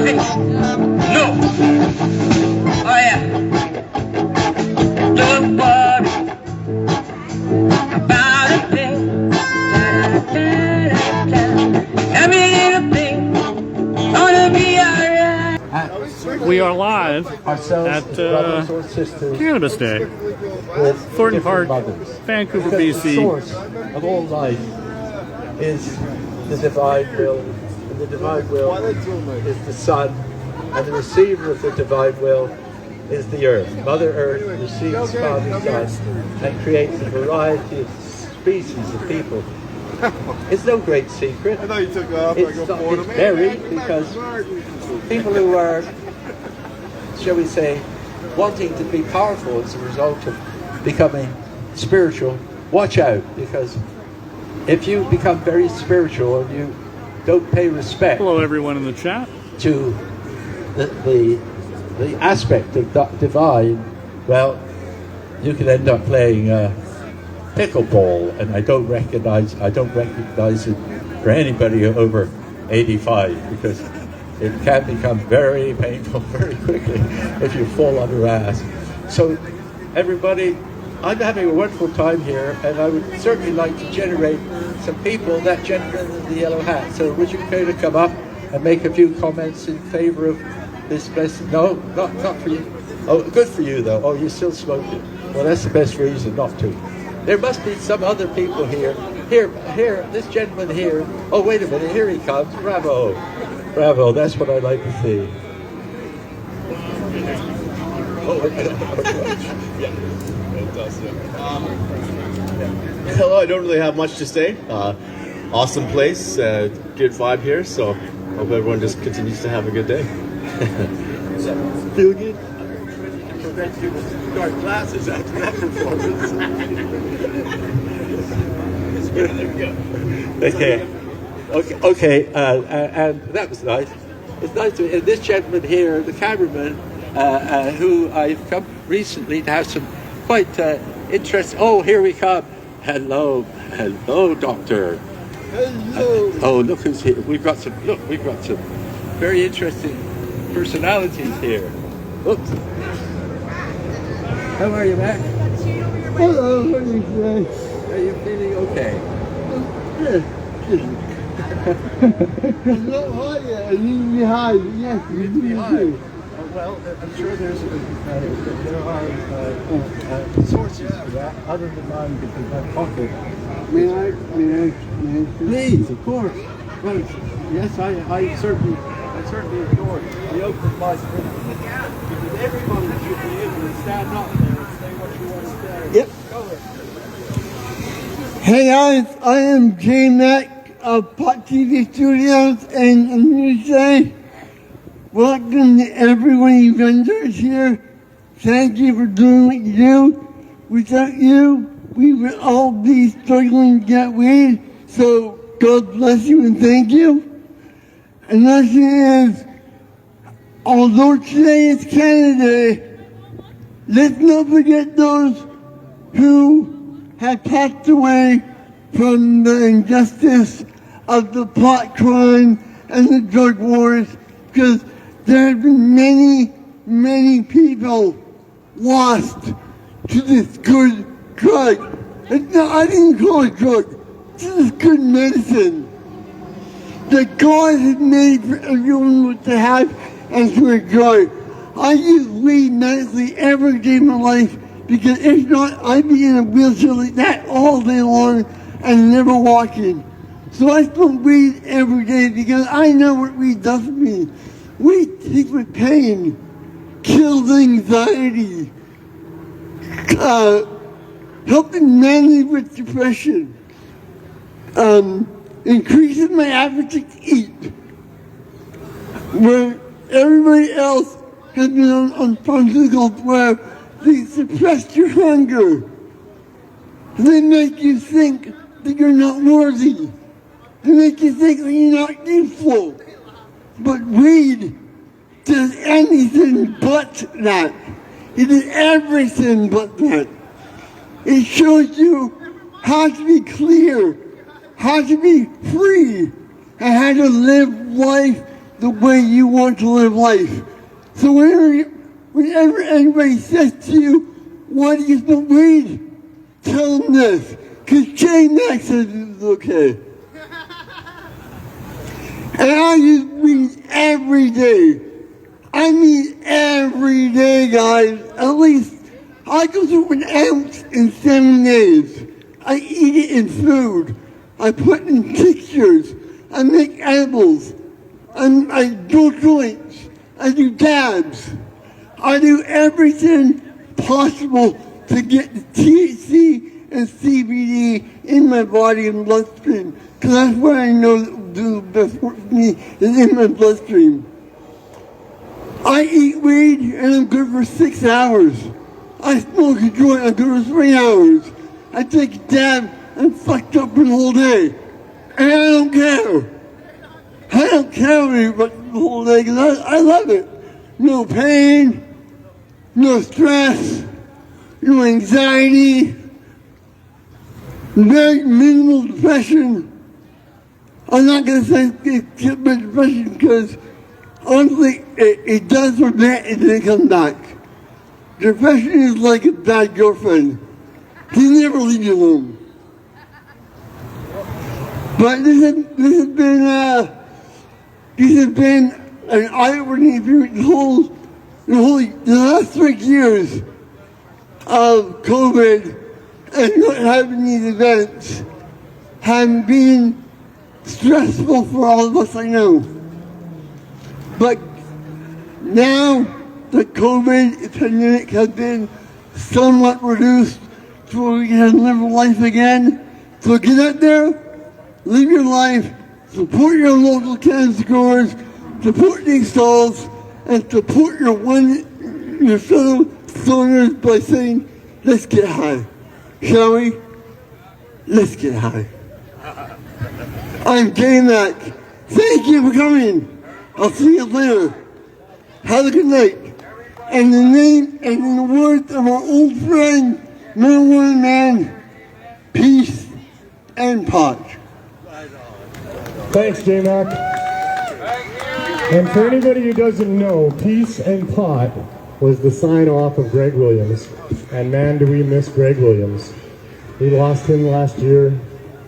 Hey, no. Oh yeah. Don't worry about a thing. Every little thing gonna be alright. We are live at Cannabis Day, Thornton Park, Vancouver, because BC. The source of all life is the divine will, and the divine will is the sun, and the receiver of the divine will is the earth. Mother Earth receives Father Son and creates a variety of species of people. It's no great secret. I thought you took off. It's very, because people who are, shall we say, wanting to be powerful as a result of becoming spiritual, watch out, because if you become very spiritual and you don't pay respect, Hello, everyone in the chat, to the aspect of divine, well, you can end up playing pickleball, and I don't recognize it for anybody over 85, because it can become very painful very quickly if you fall on your ass. So everybody, I'm having a wonderful time here, and I would certainly like to generate some people. That gentleman in the yellow hat, so would you care to come up and make a few comments in favor of this blessing? No, not for you. Oh, good for you though. Oh, you're still smoking. Well, that's the best reason not to. There must be some other people here. Here, this gentleman here. Oh, wait a minute, here he comes. Bravo. Bravo, that's what I like to see. Hello, I don't really have much to say. Awesome place, good vibe here, so hope everyone just continues to have a good day. Feel good? Prevent you with dark glasses after that performance. Okay, and that was nice. It's nice to, and this gentleman here, the cameraman, who I've come recently to have some quite interesting. Oh, here we come. Hello, doctor. Hello. Oh, look who's here. We've got some very interesting personalities here. Oops. How are you, Mac? Hello, what do you say? Are you feeling okay? It's not hot yet. I need to be high, but yes, you need to be high. Well, I'm sure there are sources for that, other than mine, because my pocket. May I? Please, of course. Well, yes, I certainly adore the open mic. Because everybody should be able to stand up there and say what you want to say. Yep. Go ahead. Hey guys, I am J Mac of Pot TV Studios, and I'm here to say welcome to everyone you vendors here. Thank you for doing what you do. Without you, we would all be struggling to get weed. So God bless you and thank you. And the thing is, although today is Canada Day, let's not forget those who have passed away from the injustice of the pot crime and the drug wars, because there have been many people lost to this good drug. I didn't call it drug. This is good medicine that God has made for everyone to have and to enjoy. I use weed medically every day of my life, because if not, I'd be in a wheelchair like that all day long and never walking. So I smoke weed every day because I know what weed does for me. Weed takes away pain, kills anxiety, helping manage with depression, increases my appetite to eat. Where everybody else has been on pharmaceuticals where they suppress your hunger. They make you think that you're not worthy. They make you think that you're not useful. But weed does anything but that. It is everything but that. It shows you how to be clear, how to be free, and how to live life the way you want to live life. So whenever anybody says to you, why do you smoke weed? Tell them this, because J Max says it's okay. And I use weed every day. I mean every day, guys. At least I go through an ounce in 7 days. I eat it in food. I put in tinctures. I make edibles. I do joints. I do dabs. I do everything possible to get the THC and CBD in my body and bloodstream. Because that's what I know that do the best work for me is in my bloodstream. I eat weed and I'm good for 6 hours. I smoke a joint, I'm good for 3 hours. I take a dab, I'm fucked up for the whole day. And I don't care. I don't care about the whole day because I love it. No pain, no stress, no anxiety, very minimal depression. I'm not going to say it's my depression because honestly, it does for a bit and then it comes back. Depression is like a bad girlfriend. She never leaves you alone. But this has been an eye-opening experience. The last 3 years of COVID and not having these events have been stressful for all of us, I know. But now the COVID pandemic has been somewhat reduced so we can live life again. So get out there, live your life, support your local cannabis growers, support these stalls, and support your fellow stoners by saying, let's get high. Shall we? Let's get high. I'm J-Mac. Thank you for coming. I'll see you later. Have a good night. And in the name and in the words of our old friend, Landlord Man, peace and pot. Thanks, J-Mac. And for anybody who doesn't know, peace and pot was the sign-off of Greg Williams. And man, do we miss Greg Williams. We lost him last year,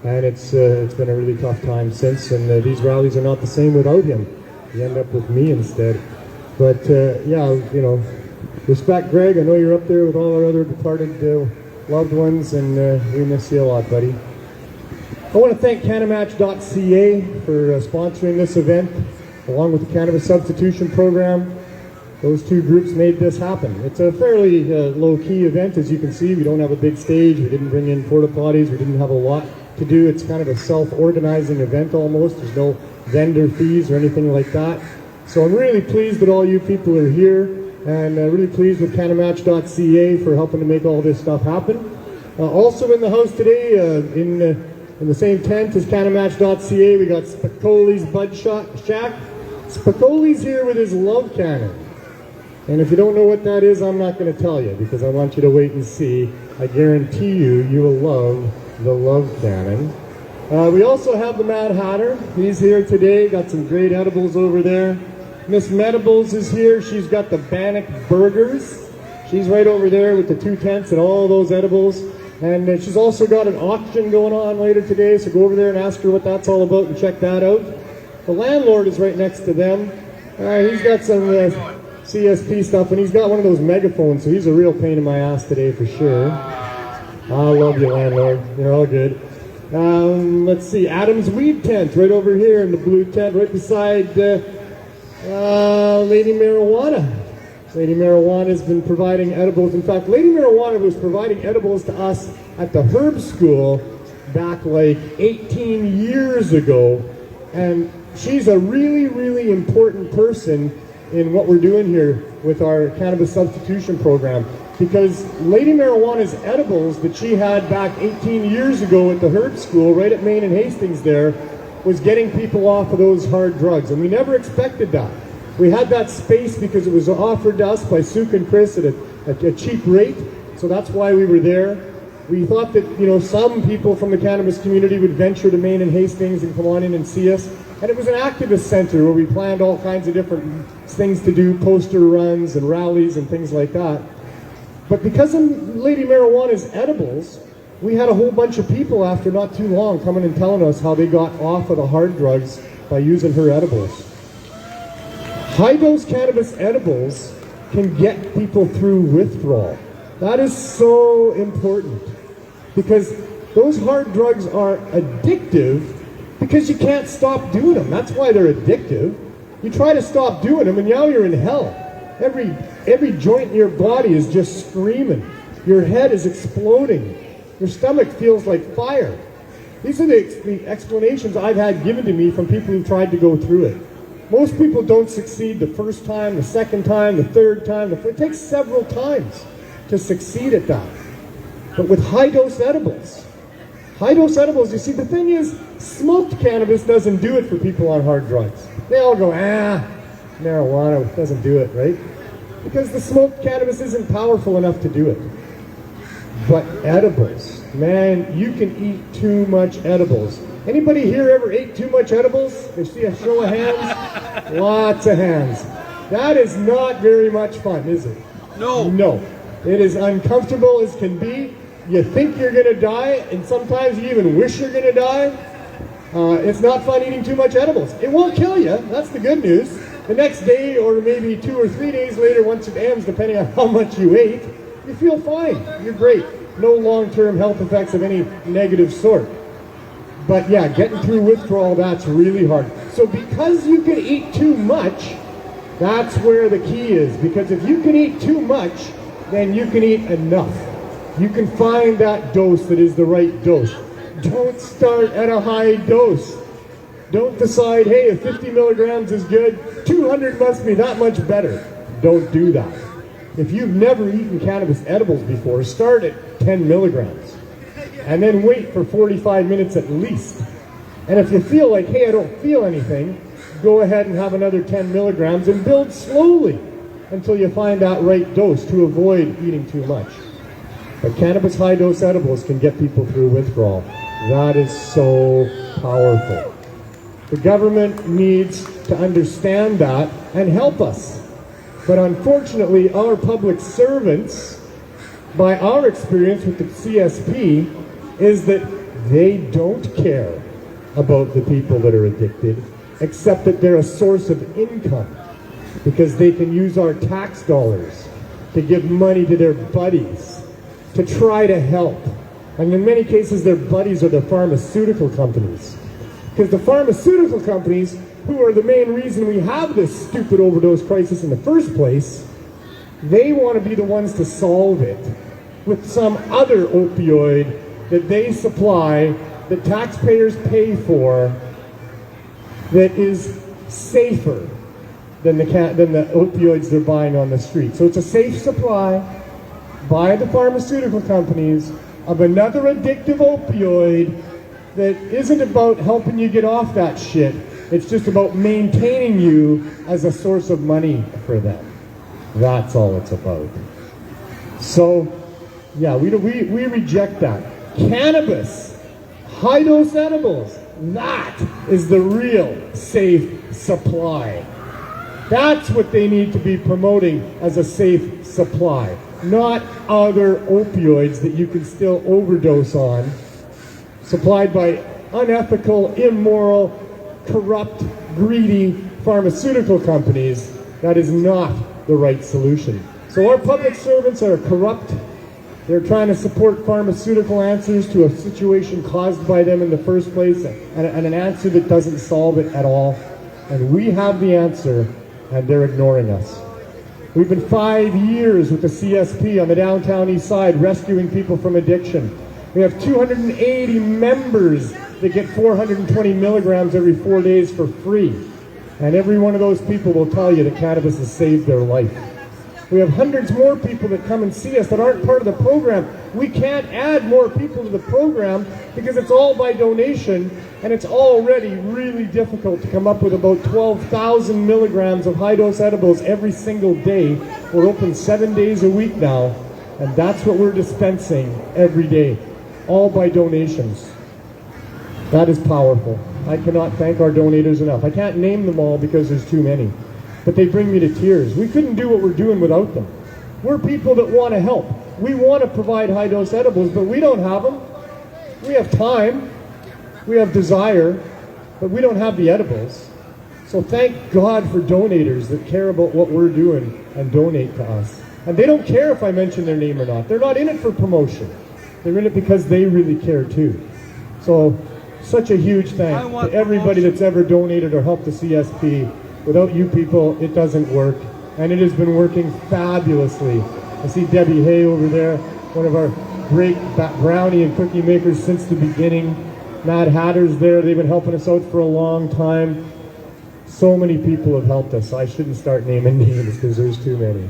and it's been a really tough time since. And these rallies are not the same without him. You end up with me instead. But yeah, you know, respect Greg. I know you're up there with all our other departed loved ones, and we miss you a lot, buddy. I want to thank Cannabis.ca for sponsoring this event, along with the Cannabis Substitution Program. Those two groups made this happen. It's a fairly low-key event, as you can see. We don't have a big stage. We didn't bring in porta potties. We didn't have a lot to do. It's kind of a self-organizing event almost. There's no vendor fees or anything like that. So I'm really pleased that all you people are here, and really pleased with Cannabis.ca for helping to make all this stuff happen. Also in the house today, in the same tent as Cannabis.ca, we got Spicoli's Bud Shack. Spicoli's here with his love cannon. And if you don't know what that is, I'm not going to tell you, because I want you to wait and see. I guarantee you will love the love cannon. We also have the Mad Hatter. He's here today. Got some great edibles over there. Miss Medibles is here. She's got the Bannock Burgers. She's right over there with the 2 tents and all those edibles. And she's also got an auction going on later today, so go over there and ask her what that's all about and check that out. The landlord is right next to them. He's got some CSP stuff, and he's got one of those megaphones, so he's a real pain in my ass today for sure. I love you, landlord. You're all good. Let's see, Adam's Weed Tent right over here in the blue tent, right beside Lady Marijuana. Lady Marijuana has been providing edibles. In fact, Lady Marijuana was providing edibles to us at the Herb School back like 18 years ago. And she's a really, really important person in what we're doing here with our cannabis substitution program. Because Lady Marijuana's edibles that she had back 18 years ago at the Herb School right at Main and Hastings there was getting people off of those hard drugs. And we never expected that. We had that space because it was offered to us by Suk and Chris at a cheap rate, so that's why we were there. We thought that, you know, some people from the cannabis community would venture to Main and Hastings and come on in and see us, And it was an activist center where we planned all kinds of different things to do, poster runs and rallies and things like that. But because of Lady Marijuana's edibles, we had a whole bunch of people after not too long coming and telling us how they got off of the hard drugs by using her edibles. High-dose cannabis edibles can get people through withdrawal. That is so important because those hard drugs are addictive because you can't stop doing them. That's why they're addictive. You try to stop doing them and now you're in hell. Every joint in your body is just screaming. Your head is exploding. Your stomach feels like fire. These are the explanations I've had given to me from people who've tried to go through it. Most people don't succeed the first time, the second time, the third time. It takes several times to succeed at that. But with high-dose edibles, you see, the thing is, smoked cannabis doesn't do it for people on hard drugs. They all go, marijuana doesn't do it, right? Because the smoked cannabis isn't powerful enough to do it. But edibles, man, you can eat too much edibles. Anybody here ever ate too much edibles? They see a show of hands? Lots of hands. That is not very much fun, is it? No. No. It is uncomfortable as can be. You think you're going to die, and sometimes you even wish you're going to die. It's not fun eating too much edibles. It won't kill you. That's the good news. The next day, or maybe 2 or 3 days later, once it ends, depending on how much you ate, you feel fine. You're great. No long-term health effects of any negative sort. But yeah, getting through withdrawal, that's really hard. So because you can eat too much, that's where the key is. Because if you can eat too much, then you can eat enough. You can find that dose that is the right dose. Don't start at a high dose. Don't decide, hey, if 50 milligrams is good, 200 must be that much better. Don't do that. If you've never eaten cannabis edibles before, start at 10 milligrams. And then wait for 45 minutes at least. And if you feel like, hey, I don't feel anything, go ahead and have another 10 milligrams and build slowly until you find that right dose to avoid eating too much. But cannabis high-dose edibles can get people through withdrawal. That is so powerful. The government needs to understand that and help us. But unfortunately, our public servants, by our experience with the CSP, is that they don't care about the people that are addicted, except that they're a source of income because they can use our tax dollars to give money to their buddies to try to help. And in many cases, their buddies are the pharmaceutical companies. Because the pharmaceutical companies, who are the main reason we have this stupid overdose crisis in the first place, they want to be the ones to solve it with some other opioid that they supply, that taxpayers pay for, that is safer than the opioids they're buying on the street. So it's a safe supply by the pharmaceutical companies of another addictive opioid that isn't about helping you get off that shit. It's just about maintaining you as a source of money for them. That's all it's about. So, yeah, we reject that. Cannabis, high-dose edibles, that is the real safe supply. That's what they need to be promoting as a safe supply, not other opioids that you can still overdose on, supplied by unethical, immoral, corrupt, greedy pharmaceutical companies. That is not the right solution. So our public servants are corrupt. They're trying to support pharmaceutical answers to a situation caused by them in the first place, and an answer that doesn't solve it at all. And we have the answer, and they're ignoring us. We've been 5 years with the CSP on the downtown east side rescuing people from addiction. We have 280 members that get 420 milligrams every 4 days for free. And every one of those people will tell you that cannabis has saved their life. We have hundreds more people that come and see us that aren't part of the program. We can't add more people to the program because it's all by donation, and it's already really difficult to come up with about 12,000 milligrams of high-dose edibles every single day. We're open 7 days a week now, and that's what we're dispensing every day, all by donations. That is powerful. I cannot thank our donators enough. I can't name them all because there's too many, but they bring me to tears. We couldn't do what we're doing without them. We're people that want to help. We want to provide high-dose edibles, but we don't have them. We have time, we have desire, but we don't have the edibles. So thank God for donators that care about what we're doing and donate to us. And they don't care if I mention their name or not. They're not in it for promotion. They're in it because they really care too. So such a huge thank to everybody that's ever donated or helped the CSP. Without you people, it doesn't work. And it has been working fabulously. I see Debbie Hay over there, one of our great brownie and cookie makers since the beginning. Mad Hatter's there. They've been helping us out for a long time. So many people have helped us. I shouldn't start naming names because there's too many.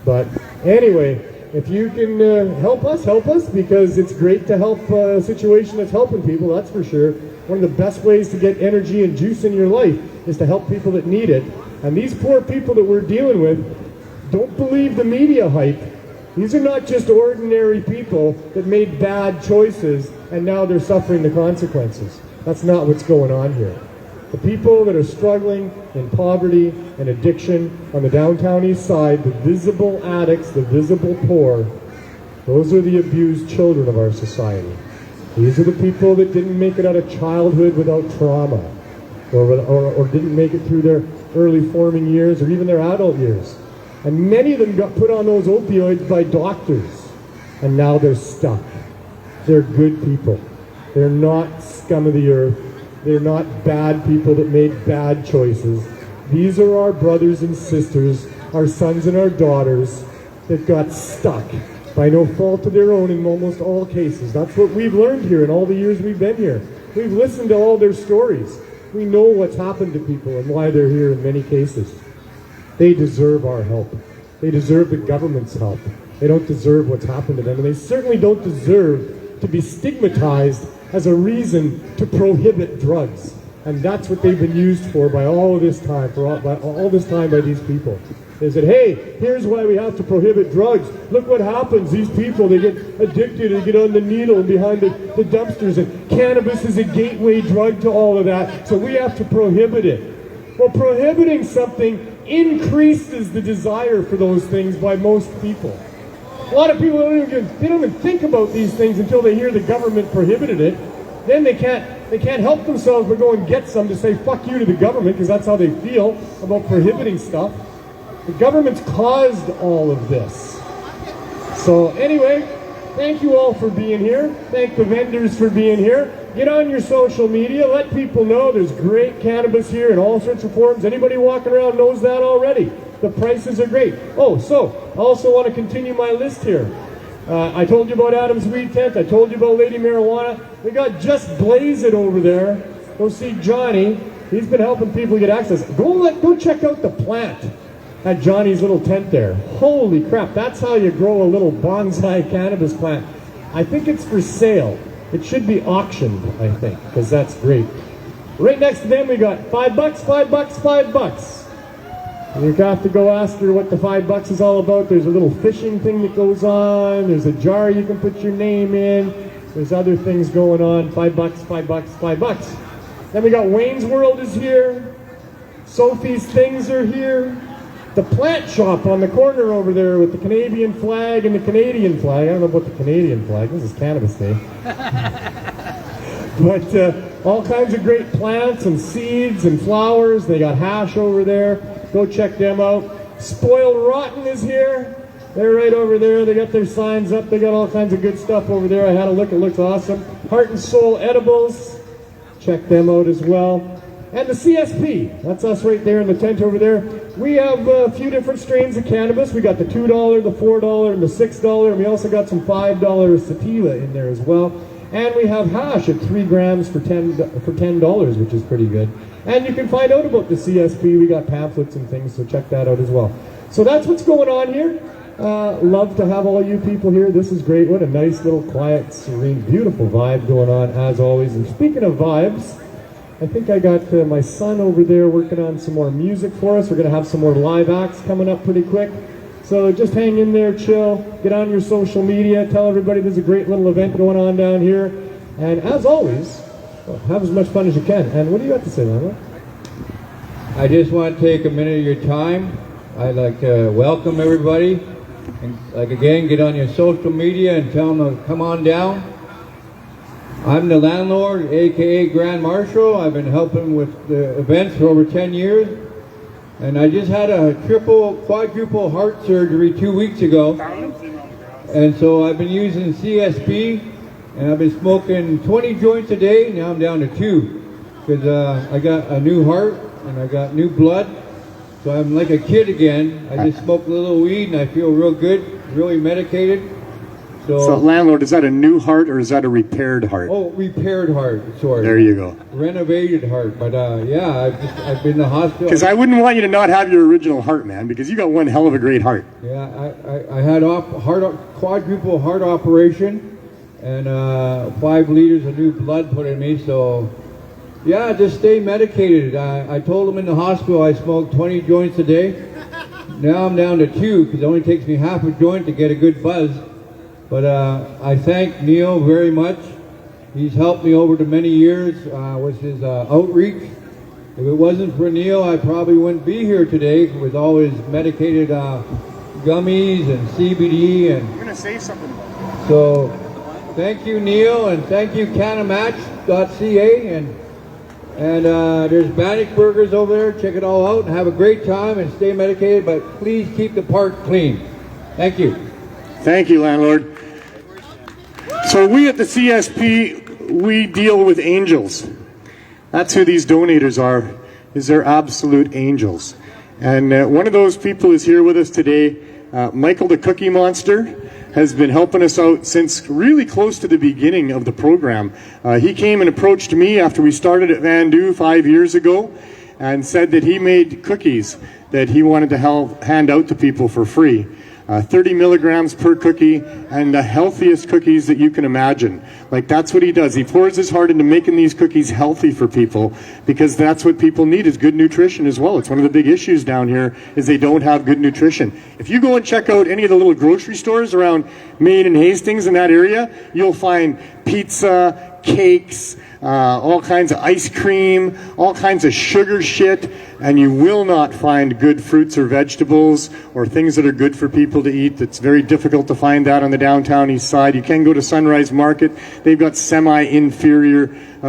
But anyway, if you can help us, because it's great to help a situation that's helping people, that's for sure. One of the best ways to get energy and juice in your life is to help people that need it. And these poor people that we're dealing with, don't believe the media hype. These are not just ordinary people that made bad choices and now they're suffering the consequences. That's not what's going on here. The people that are struggling in poverty and addiction on the downtown east side, the visible addicts, the visible poor, those are the abused children of our society. These are the people that didn't make it out of childhood without trauma, or didn't make it through their early forming years or even their adult years. And many of them got put on those opioids by doctors, and now they're stuck. They're good people. They're not scum of the earth. They're not bad people that made bad choices. These are our brothers and sisters, our sons and our daughters that got stuck by no fault of their own in almost all cases. That's what we've learned here in all the years we've been here. We've listened to all their stories. We know what's happened to people and why they're here in many cases. They deserve our help. They deserve the government's help. They don't deserve what's happened to them, and they certainly don't deserve to be stigmatized as a reason to prohibit drugs. And that's what they've been used for by all this time, by these people. They said, hey, here's why we have to prohibit drugs. Look what happens. These people, they get addicted and get on the needle and behind the dumpsters. And cannabis is a gateway drug to all of that, so we have to prohibit it. Well, prohibiting something increases the desire for those things by most people. A lot of people don't even think about these things until they hear the government prohibited it. Then they can't help themselves but go and get some to say fuck you to the government, because that's how they feel about prohibiting stuff. The government's caused all of this. So anyway, thank you all for being here. Thank the vendors for being here. Get on your social media. Let people know there's great cannabis here in all sorts of forms. Anybody walking around knows that already. The prices are great. Oh, so I also want to continue my list here. I told you about Adam's Weed Tent. I told you about Lady Marijuana. We got Just Blaze It over there. Go see Johnny. He's been helping people get access. Go check out the plant at Johnny's little tent there. Holy crap, that's how you grow a little bonsai cannabis plant. I think it's for sale. It should be auctioned, I think, because that's great. Right next to them we got $5, $5, $5. You have to go ask her what the $5 is all about. There's a little fishing thing that goes on. There's a jar you can put your name in. There's other things going on. $5, $5, $5. Then we got Wayne's World is here. Sophie's Things are here. The plant shop on the corner over there with the Canadian flag and the Canadian flag. I don't know about the Canadian flag. This is Cannabis Day. But all kinds of great plants and seeds and flowers. They got hash over there. Go check them out. Spoiled Rotten is here. They're right over there. They got their signs up. They got all kinds of good stuff over there. I had a look. It looks awesome. Heart and Soul Edibles. Check them out as well. And the CSP. That's us right there in the tent over there. We have a few different strains of cannabis. We got the $2, the $4, and the $6. And we also got some $5 sativa in there as well. And we have hash at 3 grams for $10, which is pretty good. And you can find out about the CSP. We got pamphlets and things, so check that out as well. So that's what's going on here. Love to have all you people here. This is great. What a nice little quiet, serene, beautiful vibe going on as always. And speaking of vibes, I think I got my son over there working on some more music for us. We're going to have some more live acts coming up pretty quick. So just hang in there, chill, get on your social media, tell everybody there's a great little event going on down here. And as always, Well, have as much fun as you can. And what do you have to say, Landlord? I just want to take a minute of your time. I'd like to welcome everybody. And again, get on your social media and tell them to come on down. I'm the landlord, aka Grand Marshal. I've been helping with the events for over 10 years. And I just had a quadruple heart surgery 2 weeks ago. And so I've been using CSP, and I've been smoking 20 joints a day. Now I'm down to 2 because I got a new heart and I got new blood. So I'm like a kid again. I just smoke a little weed and I feel real good, really medicated. So Landlord, is that a new heart or is that a repaired heart? Oh, repaired heart, sorry. There you go. Renovated heart, but yeah, I've been in the hospital. Because I wouldn't want you to not have your original heart, man, because you got one hell of a great heart. Yeah, I had quadruple heart operation and 5 liters of new blood put in me, so yeah, just stay medicated. I told them in the hospital I smoked 20 joints a day. Now I'm down to 2 because it only takes me half a joint to get a good buzz. But I thank Neil very much. He's helped me over the many years with his outreach. If it wasn't for Neil, I probably wouldn't be here today with all his medicated gummies and CBD. And I'm going to say something about that. So thank you, Neil, and thank you, Cannabis.ca. And there's Bannock Burgers over there. Check it all out and have a great time and stay medicated, but please keep the park clean. Thank you. Thank you, Landlord. So we at the CSP, we deal with angels. That's who these donators are, is they're absolute angels. And one of those people is here with us today. Michael the Cookie Monster has been helping us out since really close to the beginning of the program. He came and approached me after we started at Vandu 5 years ago and said that he made cookies that he wanted to hand out to people for free. 30 milligrams per cookie, and the healthiest cookies that you can imagine. Like, that's what he does. He pours his heart into making these cookies healthy for people, because that's what people need, is good nutrition as well. It's one of the big issues down here, is they don't have good nutrition. If you go and check out any of the little grocery stores around Maine and Hastings in that area, you'll find pizza, cakes, all kinds of ice cream, all kinds of sugar shit, and you will not find good fruits or vegetables or things that are good for people to eat. It's very difficult to find that on the downtown east side. You can go to Sunrise Market. They've got semi-inferior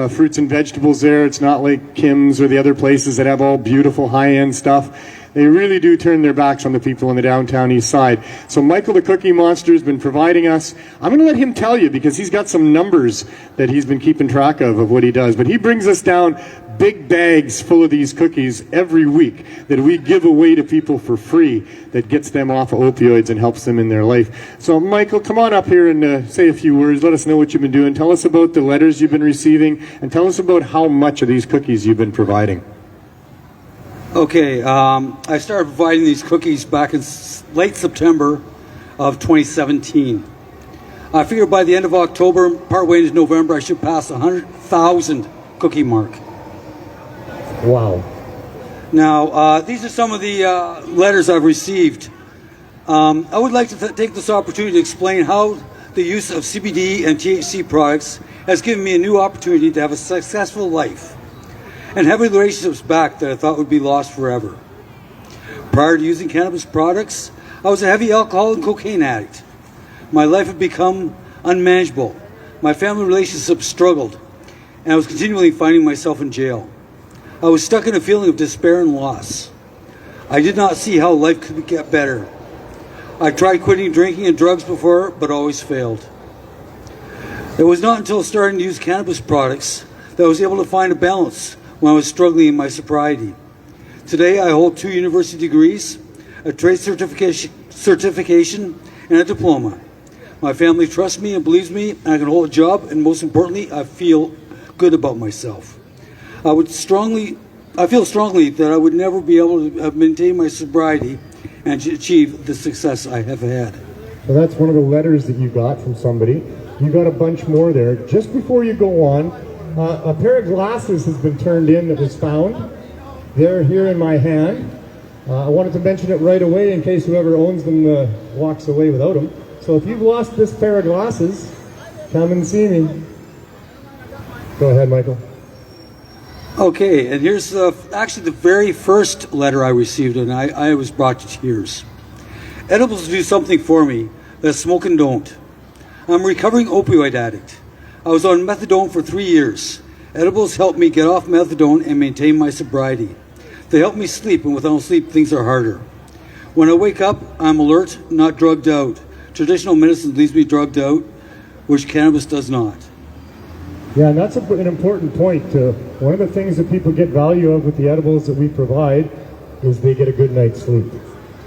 fruits and vegetables there. It's not like Kim's or the other places that have all beautiful high-end stuff. They really do turn their backs on the people on the downtown east side. So Michael the Cookie Monster has been providing us. I'm going to let him tell you, because he's got some numbers that he's been keeping track of what he does. But he brings us down big bags full of these cookies every week that we give away to people for free, that gets them off of opioids and helps them in their life. So Michael, come on up here and say a few words. Let us know what you've been doing. Tell us about the letters you've been receiving, and tell us about how much of these cookies you've been providing. Okay, I started providing these cookies back in late September of 2017. I figured by the end of October, partway into November, I should pass the 100,000 cookie mark. Wow. Now, these are some of the letters I've received. I would like to take this opportunity to explain how the use of CBD and THC products has given me a new opportunity to have a successful life and have relationships back that I thought would be lost forever. Prior to using cannabis products, I was a heavy alcohol and cocaine addict. My life had become unmanageable. My family relationships struggled, and I was continually finding myself in jail. I was stuck in a feeling of despair and loss. I did not see how life could get better. I tried quitting drinking and drugs before, but always failed. It was not until starting to use cannabis products that I was able to find a balance when I was struggling in my sobriety. Today, I hold 2 university degrees, a trade certification, and a diploma. My family trusts me and believes me, and I can hold a job, and most importantly, I feel good about myself. I feel strongly that I would never be able to maintain my sobriety and to achieve the success I have had. So that's one of the letters that you got from somebody. You got a bunch more there. Just before you go on, a pair of glasses has been turned in that was found. They're here in my hand. I wanted to mention it right away in case whoever owns them walks away without them. So if you've lost this pair of glasses, come and see me. Go ahead, Michael. Okay, and here's actually the very first letter I received, and I was brought to tears. Edibles do something for me that smoking don't. I'm a recovering opioid addict. I was on methadone for 3 years. Edibles helped me get off methadone and maintain my sobriety. They help me sleep, and without sleep, things are harder. When I wake up, I'm alert, not drugged out. Traditional medicine leaves me drugged out, which cannabis does not. Yeah, and that's an important point. One of the things that people get value of with the edibles that we provide is they get a good night's sleep.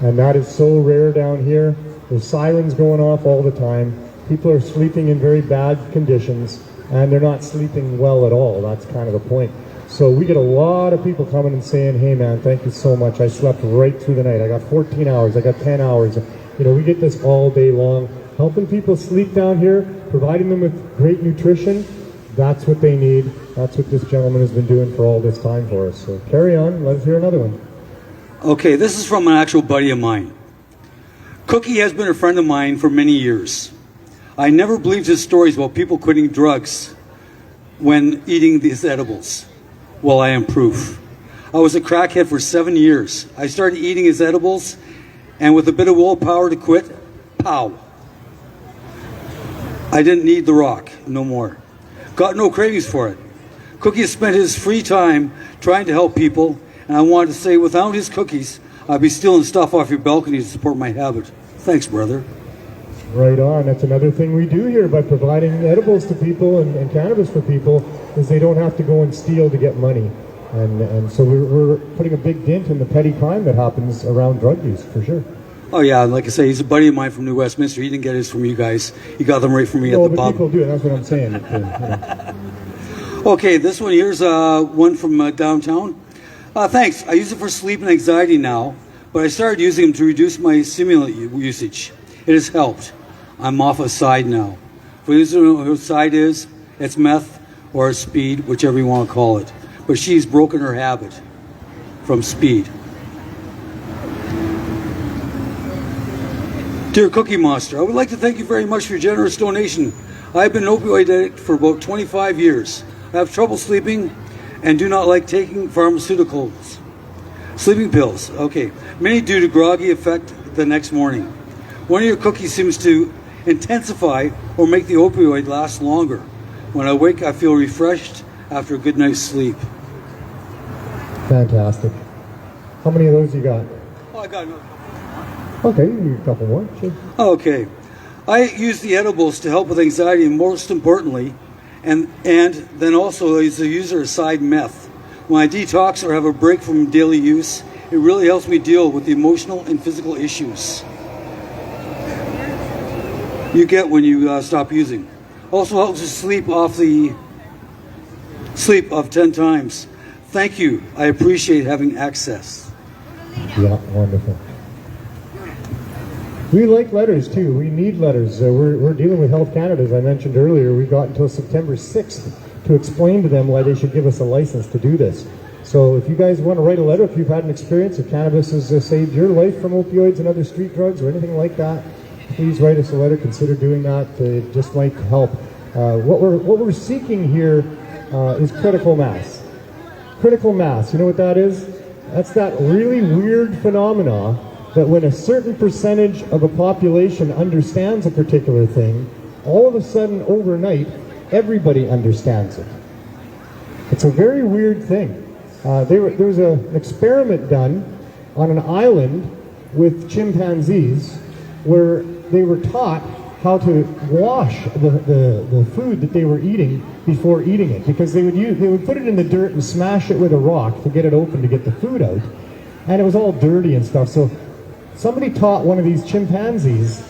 And that is so rare down here. There's sirens going off all the time. People are sleeping in very bad conditions, and they're not sleeping well at all. That's kind of the point. So we get a lot of people coming and saying, hey man, thank you so much. I slept right through the night. I got 14 hours. I got 10 hours. You know, we get this all day long. Helping people sleep down here, providing them with great nutrition. That's what they need. That's what this gentleman has been doing for all this time for us. So carry on. Let's hear another one. Okay, this is from an actual buddy of mine. Cookie has been a friend of mine for many years. I never believed his stories about people quitting drugs when eating these edibles. Well, I am proof. I was a crackhead for 7 years. I started eating his edibles, and with a bit of willpower to quit, pow. I didn't need the rock no more. Got no cravings for it. Cookie has spent his free time trying to help people, and I wanted to say without his cookies, I'd be stealing stuff off your balcony to support my habit. Thanks, brother. Right on. That's another thing we do here by providing edibles to people and cannabis for people, is they don't have to go and steal to get money. And so we're putting a big dent in the petty crime that happens around drug use, for sure. Oh yeah, like I say, he's a buddy of mine from New Westminster. He didn't get his from you guys. He got them right from me at the pub. People do, that's what I'm saying. Okay, this one here's one from downtown. Thanks. I use it for sleep and anxiety now, but I started using them to reduce my stimulant usage. It has helped. I'm off a side now. For those who don't know what side is, it's meth or speed, whichever you want to call it. But she's broken her habit from speed. Dear Cookie Monster, I would like to thank you very much for your generous donation. I've been an opioid addict for about 25 years. I have trouble sleeping and do not like taking pharmaceuticals. Sleeping pills, okay. Many due to groggy effect the next morning. One of your cookies seems to intensify or make the opioid last longer. When I wake, I feel refreshed after a good night's sleep. Fantastic. How many of those you got? Oh, I got another. Okay, you need a couple more. Sure. Okay. I use the edibles to help with anxiety, and most importantly, and then also as a user of side meth. When I detox or have a break from daily use, it really helps me deal with the emotional and physical issues you get when you stop using. Also helps you sleep of 10 times. Thank you. I appreciate having access. Yeah, wonderful. We like letters too. We need letters. We're dealing with Health Canada, as I mentioned earlier. We've got until September 6th to explain to them why they should give us a license to do this. So if you guys want to write a letter, if you've had an experience, if cannabis has saved your life from opioids and other street drugs or anything like that, please write us a letter. Consider doing that. It just might help. What we're seeking here is critical mass. Critical mass, you know what that is? That's that really weird phenomena that when a certain percentage of a population understands a particular thing, all of a sudden overnight, everybody understands it. It's a very weird thing. There was an experiment done on an island with chimpanzees where they were taught how to wash the food that they were eating before eating it, because they would put it in the dirt and smash it with a rock to get it open to get the food out, and it was all dirty and stuff. So somebody taught one of these chimpanzees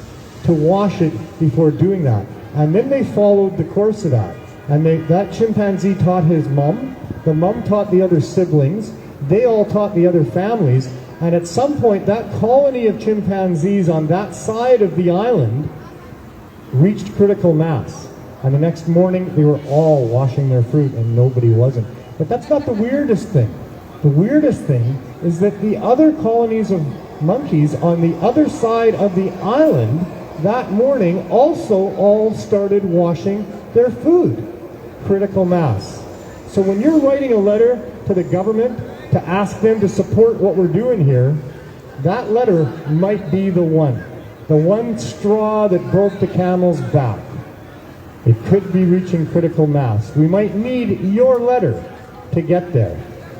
to wash it before doing that, and then they followed the course of that. And that chimpanzee taught his mom, the mom taught the other siblings, they all taught the other families, and at some point that colony of chimpanzees on that side of the island reached critical mass. And the next morning they were all washing their fruit and nobody wasn't. But that's not the weirdest thing. The weirdest thing is that the other colonies of monkeys on the other side of the island that morning also all started washing their food. critical mass. So when you're writing a letter to the government to ask them to support what we're doing here, that letter might be the one straw that broke the camel's back. It could be reaching critical mass. We might need your letter to get there.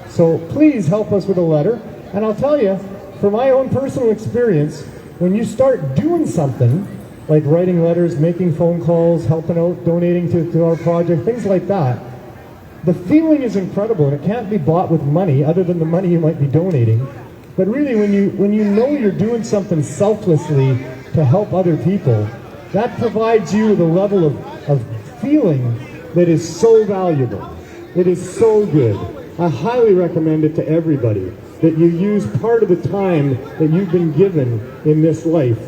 So please help us with a letter. And I'll tell you, from my own personal experience, when you start doing something, like writing letters, making phone calls, helping out, donating to our project, things like that, the feeling is incredible, and it can't be bought with money other than the money you might be donating. But really, when you know you're doing something selflessly to help other people, that provides you with a level of feeling that is so valuable. It is so good. I highly recommend it to everybody, that you use part of the time that you've been given in this life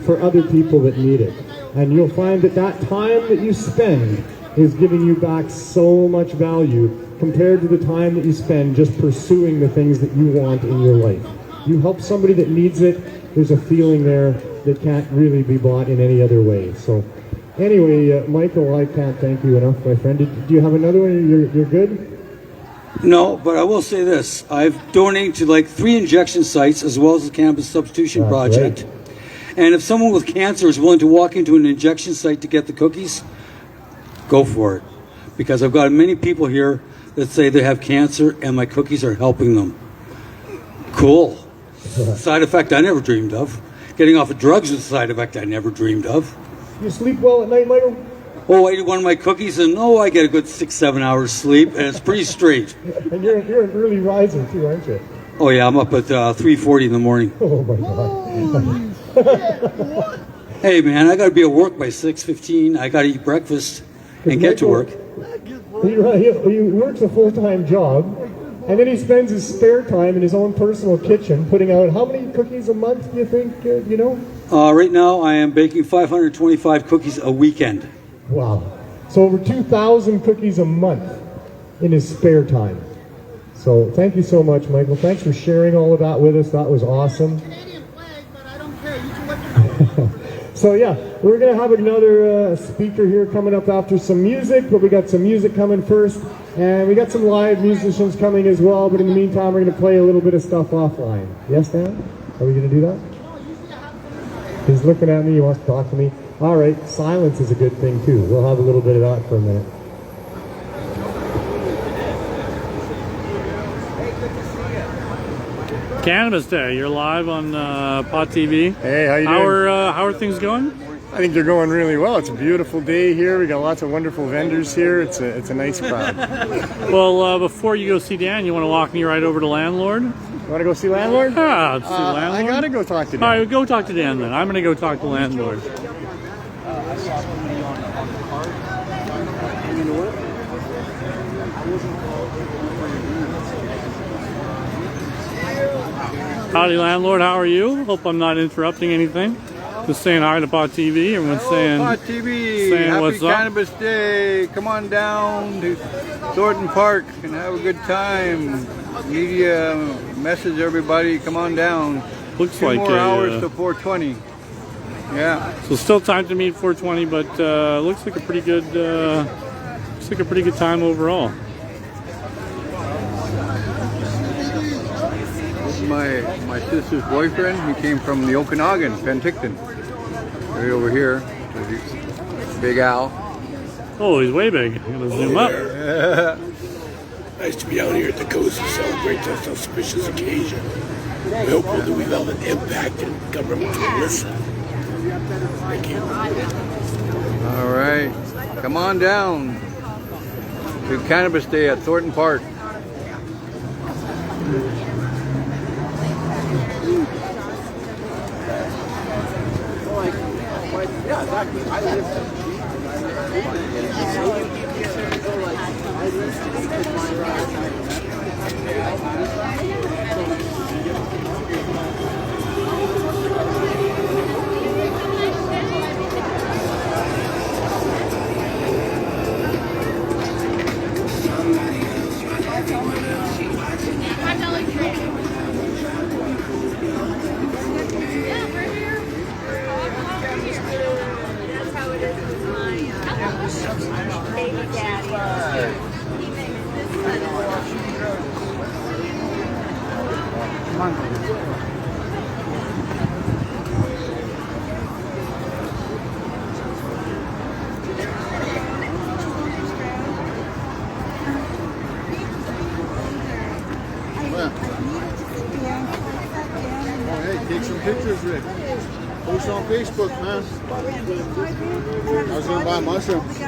for other people that need it. And you'll find that that time that you spend is giving you back so much value compared to the time that you spend just pursuing the things that you want in your life. You help somebody that needs it, there's a feeling there that can't really be bought in any other way. So anyway, Michael, I can't thank you enough, my friend. Do you have another one? You're good? No, but I will say this. I've donated to like 3 injection sites as well as the Cannabis Substitution Project. Great. And if someone with cancer is willing to walk into an injection site to get the cookies, go for it. Because I've got many people here that say they have cancer and my cookies are helping them. Cool. Side effect I never dreamed of. Getting off of drugs is a side effect I never dreamed of. You sleep well at night, Michael? Oh, I eat one of my cookies and I get a good 6-7 hours sleep and it's pretty straight. And you're an early riser too, aren't you? Oh yeah, I'm up at 3:40 in the morning. Oh my God. Hey man, I gotta be at work by 6:15. I gotta eat breakfast and get to work. He works a full-time job, and then he spends his spare time in his own personal kitchen putting out, how many cookies a month do you think, you know? Right now I am baking 525 cookies a weekend. Wow. So over 2,000 cookies a month in his spare time. So thank you so much, Michael. Thanks for sharing all of that with us. That was awesome. So yeah, we're going to have another speaker here coming up after some music, but we got some music coming first, and we got some live musicians coming as well, but in the meantime we're going to play a little bit of stuff offline. Yes, Dan? Are we going to do that? He's looking at me, he wants to talk to me. All right, silence is a good thing too. We'll have a little bit of that for a minute. Cannabis Day. You're live on Pot TV. Hey, how you doing? How are things going? I think they're going really well. It's a beautiful day here. We got lots of wonderful vendors here. It's a nice crowd. Well, before you go see Dan, you want to walk me right over to Landlord? You want to go see Landlord? Yeah, let's see Landlord. I gotta go talk to Dan. All right, go talk to Dan then. I'm going to go talk to Landlord. Howdy, Landlord. How are you? Hope I'm not interrupting anything. Just saying hi to Pot TV. Everyone's saying, Pot TV. saying Happy what's up. Cannabis Day. Come on down to Thornton Park and have a good time. Media message everybody. Come on down. Looks 2 like more hours to 420. Yeah. So still time to meet 420, but looks like a pretty good time overall. This is my sister's boyfriend. He came from the Okanagan, Penticton. Right over here. Big Al. Oh, he's way big. I'm gonna zoom up. Nice to be out here at the coast to celebrate this auspicious occasion. We hope that we've held an impact and government will listen. Thank you. All right. Come on down to Cannabis Day at Thornton Park. Baby daddy. Oh, hey, take some pictures, Rick. Post on Facebook, man. I was gonna buy mushrooms.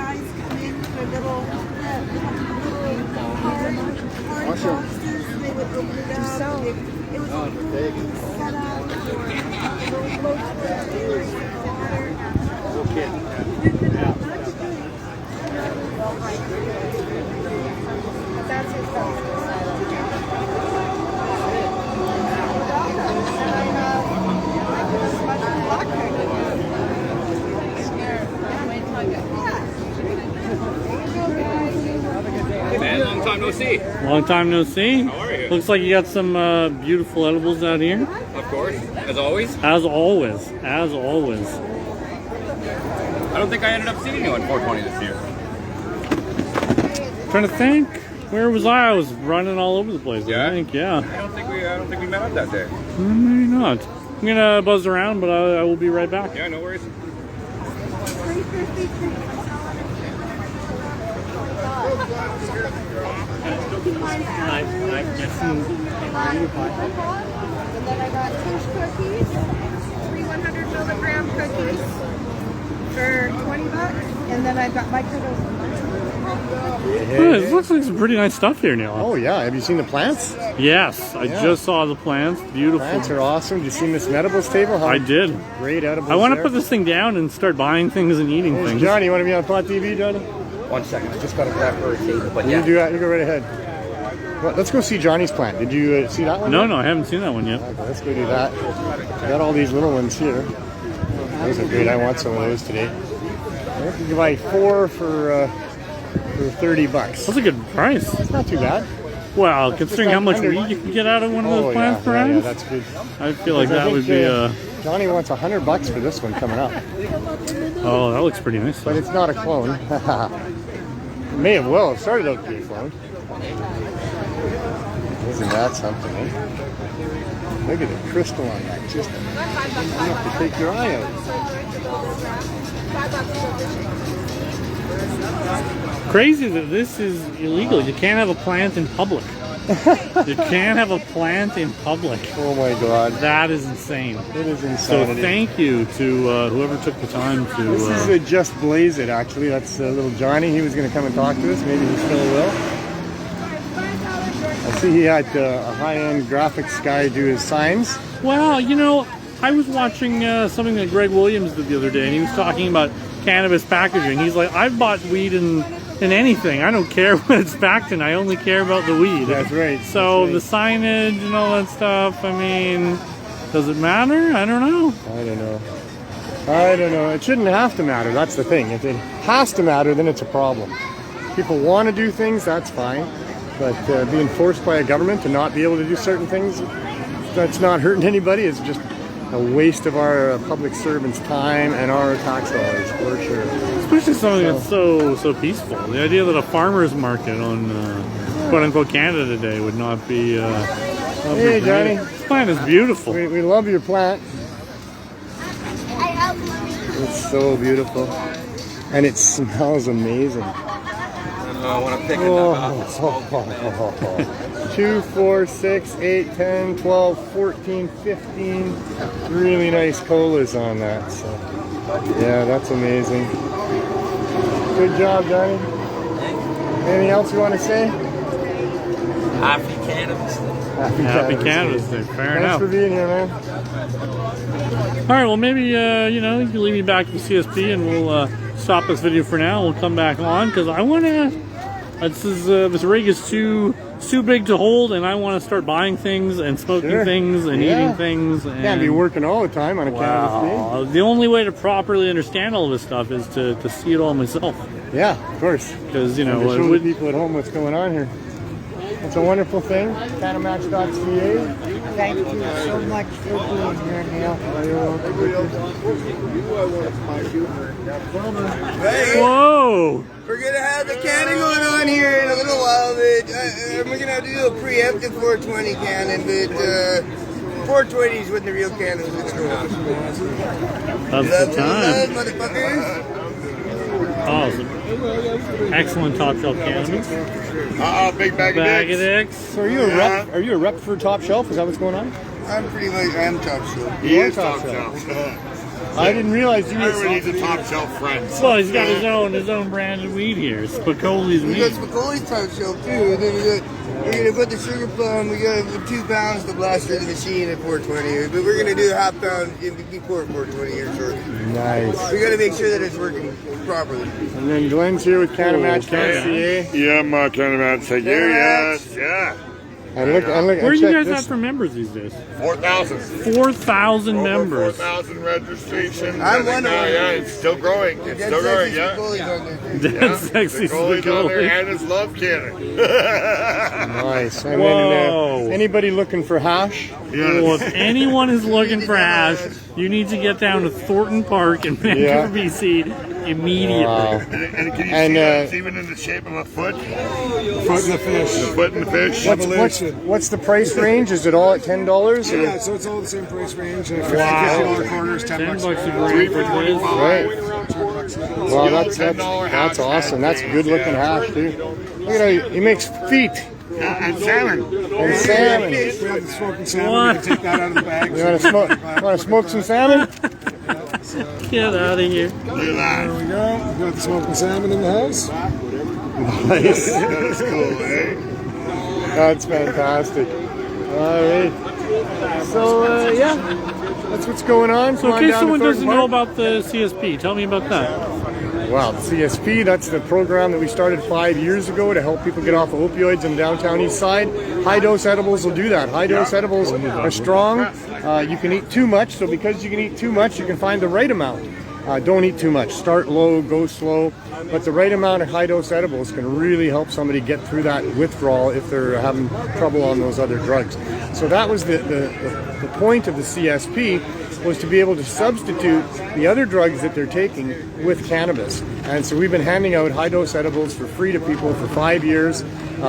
Mushrooms. Man, long time no see. Long time no see. How are you? Looks like you got some beautiful edibles out here. Of course, as always. As always. As always. I don't think I ended up seeing you on 420 this year. Trying to think. Where was I? I was running all over the place. Yeah? I think, yeah. I don't think we met up that day. Maybe not. I'm gonna buzz around, but I will be right back. Yeah, no worries. And then I got Tish cookies, 3 100 milligram cookies for $20. And then I've got microdose. Oh, it looks like some pretty nice stuff here, Neil. Oh yeah, have you seen the plants? Yes, I just saw the plants. Beautiful. Plants are awesome. Did you see Miss Medible's table? I did. Great edibles. I want to there. put this thing down and start buying things and eating things. Johnny, you want to be on Pot TV, Johnny? 1 second, I just got to grab her a table, but You do that. You go right ahead. Well, let's go see Johnny's plant. Did you see that one? No, yet? no, I haven't seen that one yet. Okay, let's go do that. Got all these little ones here. Those are great. I want some of those today. You can buy 4 for $30. That's a good price. It's not too bad. Well, considering how much weed you can get out of one of those plants per yeah, ounce, that's good. I feel like that would be Johnny wants $100 for this one coming up. Oh, that looks pretty nice. But it's not a clone. May have well have started out to be a clone. Isn't that something, eh? Look at the crystal on that. Just you have to take your eye out. Crazy that this is illegal. You can't have a plant in public. You can't have a plant in public. Oh my God. That is insane. It is So insanity. thank you to whoever took the time to... This is a Just Blaze It, actually. That's little Johnny. He was going to come and talk to us. Maybe he still will. I see he had a high-end graphics guy do his signs. Well, you know, I was watching something that Greg Williams did the other day, and he was talking about cannabis packaging. He's like, I've bought weed in anything. I don't care what it's packed in. I only care about the weed. That's right. So the signage and all that stuff, I mean, does it matter? I don't know. I don't know. It shouldn't have to matter. That's the thing. If it has to matter, then it's a problem. People want to do things, that's fine. But being forced by a government to not be able to do certain things, that's not hurting anybody. It's just a waste of our public servants' time and our tax dollars, for sure. Especially something that's so peaceful. The idea that a farmer's market on quote-unquote Canada today would not be... Hey, Johnny. This plant is beautiful. We love your plant. It's so beautiful. And it smells amazing. I want to pick it up. 2, 4, 6, 8, 10, 12, 14, 15. Really nice colas on that. So, yeah, that's amazing. Good job, Johnny. Anything else you want to say? Happy Cannabis Day. Happy Cannabis Day. Fair enough. Thanks for being here, man. All right, well, maybe, you know, you can leave me back to CSP and we'll stop this video for now. We'll come back on because I want to... This rig is too big to hold, and I want to start buying things and smoking things and eating things. And can't be working all the time on a Cannabis Day. The only way to properly understand all this stuff is to see it all myself. Yeah, of course. Because, you know, to show the people at home what's going on here. It's a wonderful thing. Canamatch.ca. Thank you so much for being here, Neil. Whoa! We're gonna have the canning going on here in a little while, we're gonna do a preemptive 420 cannon, but 420 is when the real cannons is going. That's the time. Motherfuckers. Awesome. Excellent top shelf cannabis. Big bag of dicks. So are you a rep? Are you a rep for Top Shelf? Is that what's going on? I'm pretty much, I'm top shelf. He is top shelf. I didn't realize you were. Everybody's a top shelf friend. Well, he's got his own brand of weed here. Spicoli's We weed. got Spicoli's top shelf too. And then we're gonna put the sugar plum. We got 2 pounds to blast through the machine at 420. But we're gonna do a half pound before 420 here shortly. Nice. We gotta make sure that it's working properly. And then Glenn's here with Cannabis.ca. Yeah, I'm Cannabis. Yes, yeah. And look, Where do you guys have for members these days? 4,000. 4,000 members. 4,000 registrations. I'm one of them. Yeah, it's still growing. It's still growing, yeah. That's sexy Spicoli. And his love cannon. Nice. And Whoa. then anybody looking for hash? Well, if anyone is looking for hash, you need to get down to Thornton Park in Vancouver, BC immediately. Wow. And can you see that it's even in the shape of a foot? Foot in the fish. The foot in the fish. What's the price range? Is it all at $10? Yeah, so it's all the same price range. Wow. $50 corners, $10 $10 a gram. 3 for 25. Right. Well, that's awesome. That's good looking hash, dude. Look at how he makes feet. And salmon. And salmon. We have the smoking salmon. You can take that out of the bag. You want to smoke some salmon? Get out of here. There we go. We got the smoking salmon in the house. Nice. That's cool, eh? That's fantastic. All right. So, yeah, that's what's going on. So in case someone doesn't know about the CSP, tell me about that. Well, the CSP, that's the program that we started 5 years ago to help people get off of opioids in the downtown east side. High-dose edibles will do that. High-dose edibles are strong. You can eat too much, so because you can eat too much, you can find the right amount. Don't eat too much. Start low, go slow. But the right amount of high-dose edibles can really help somebody get through that withdrawal if they're having trouble on those other drugs. So that was the point of the CSP, was to be able to substitute the other drugs that they're taking with cannabis. And so we've been handing out high-dose edibles for free to people for 5 years.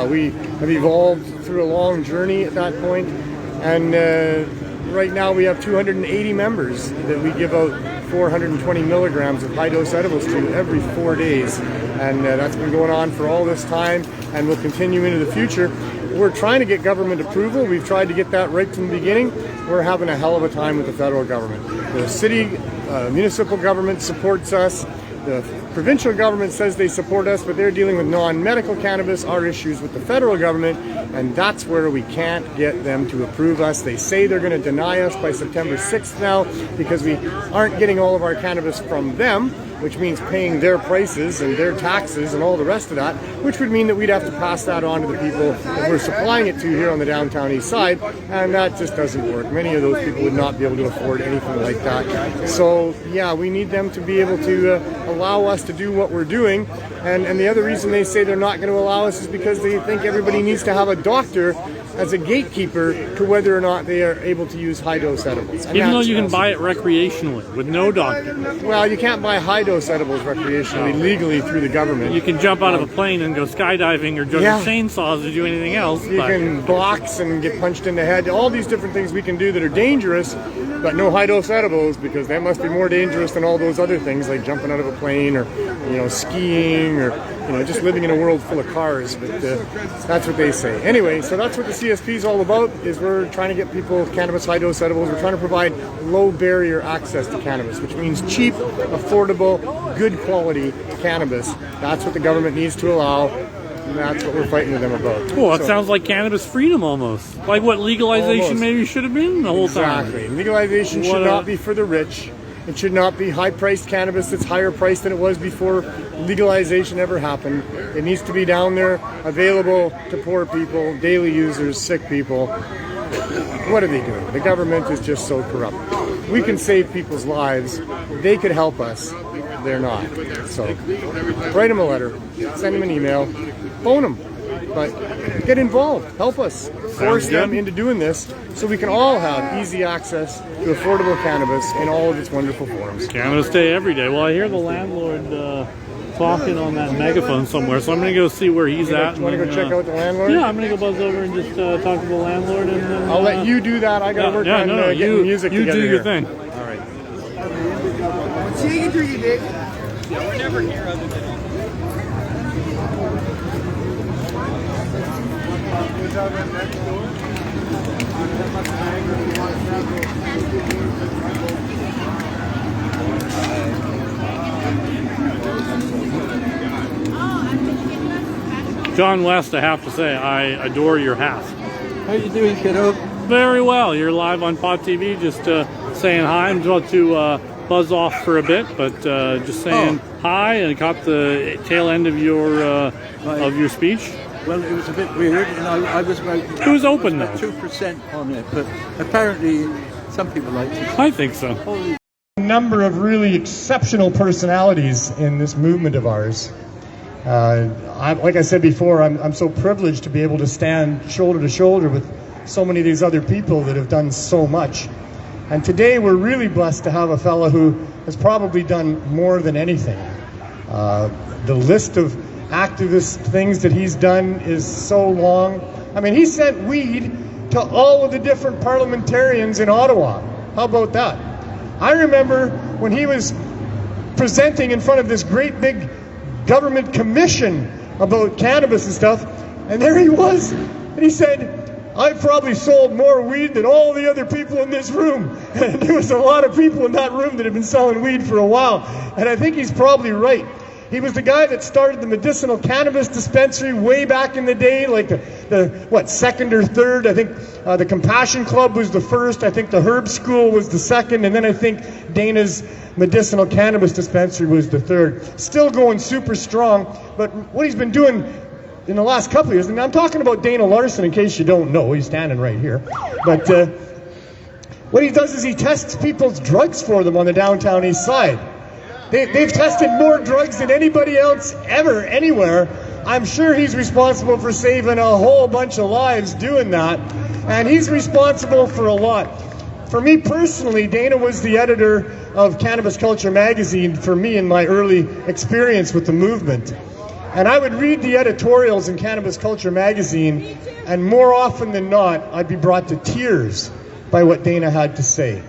We have evolved through a long journey at that point. And right now we have 280 members that we give out 420 milligrams of high-dose edibles to every 4 days. And that's been going on for all this time and will continue into the future. We're trying to get government approval. We've tried to get that right from the beginning. We're having a hell of a time with the federal government. The city, municipal government supports us. The provincial government says they support us, but they're dealing with non-medical cannabis. Our issues with the federal government, and that's where we can't get them to approve us. They say they're going to deny us by September 6th now because we aren't getting all of our cannabis from them, which means paying their prices and their taxes and all the rest of that, which would mean that we'd have to pass that on to the people that we're supplying it to here on the downtown east side, and that just doesn't work. Many of those people would not be able to afford anything like that. So yeah, we need them to be able to allow us to do what we're doing, and the other reason they say they're not going to allow us is because they think everybody needs to have a doctor as a gatekeeper to whether or not they are able to use high-dose edibles. And even though you can buy it recreationally with no doctor. Well, you can't buy high-dose edibles recreationally legally through the government. You can jump out of a plane and go skydiving or juggle chainsaws or do anything else. You can box and get punched in the head. All these different things we can do that are dangerous, but no high-dose edibles, because that must be more dangerous than all those other things like jumping out of a plane or skiing or just living in a world full of cars. But that's what they say. Anyway, so that's what the CSP is all about, is we're trying to get people cannabis high-dose edibles. We're trying to provide low-barrier access to cannabis, which means cheap, affordable, good quality cannabis. That's what the government needs to allow. And that's what we're fighting with them about. Cool, that sounds like cannabis freedom almost. Like what legalization maybe should have been the whole time. Exactly. Legalization should not be for the rich. It should not be high-priced cannabis that's higher priced than it was before legalization ever happened. It needs to be down there, available to poor people, daily users, sick people. What are they doing? The government is just so corrupt. We can save people's lives. They could help us. They're not. So write them a letter, send them an email, phone them. But get involved. Help us. Force them into doing this so we can all have easy access to affordable cannabis in all of its wonderful forms. Cannabis Day every day. Well, I hear the landlord talking on that megaphone somewhere, so I'm going to go see where he's at. You want to go check out the landlord? Yeah, I'm going to go buzz over and just talk to the landlord. And then, I'll let you do that. I got to work on getting music together. You do your here. thing. All right. See you, Dick. Yeah, we're never here other than on. John West, I have to say, I adore your hat. How you doing, kiddo? Very well. You're live on Pod TV, just saying hi. I'm about to buzz off for a bit, but just saying hi, and caught the tail end of your speech. Well, it was a bit weird, and I was about... It was open, about though. 2% on it, but apparently some people liked it. I think so. A number of really exceptional personalities in this movement of ours. Like I said before, I'm so privileged to be able to stand shoulder to shoulder with so many of these other people that have done so much. And today we're really blessed to have a fellow who has probably done more than anything. The list of activist things that he's done is so long. I mean, he sent weed to all of the different parliamentarians in Ottawa. How about that? I remember when he was presenting in front of this great big government commission about cannabis and stuff, and there he was, and he said, I've probably sold more weed than all the other people in this room. And there was a lot of people in that room that have been selling weed for a while, and I think he's probably right. He was the guy that started the medicinal cannabis dispensary way back in the day, like the second or third. I think the Compassion Club was the first. I think the Herb School was the second. And then I think Dana's medicinal cannabis dispensary was the third. Still going super strong. But what he's been doing in the last couple of years, and I'm talking about Dana Larsen in case you don't know. He's standing right here. But what he does is he tests people's drugs for them on the downtown east side. They've tested more drugs than anybody else ever, anywhere. I'm sure he's responsible for saving a whole bunch of lives doing that. And he's responsible for a lot. For me personally, Dana was the editor of Cannabis Culture magazine for me in my early experience with the movement. And I would read the editorials in Cannabis Culture magazine, and more often than not, I'd be brought to tears by what Dana had to say.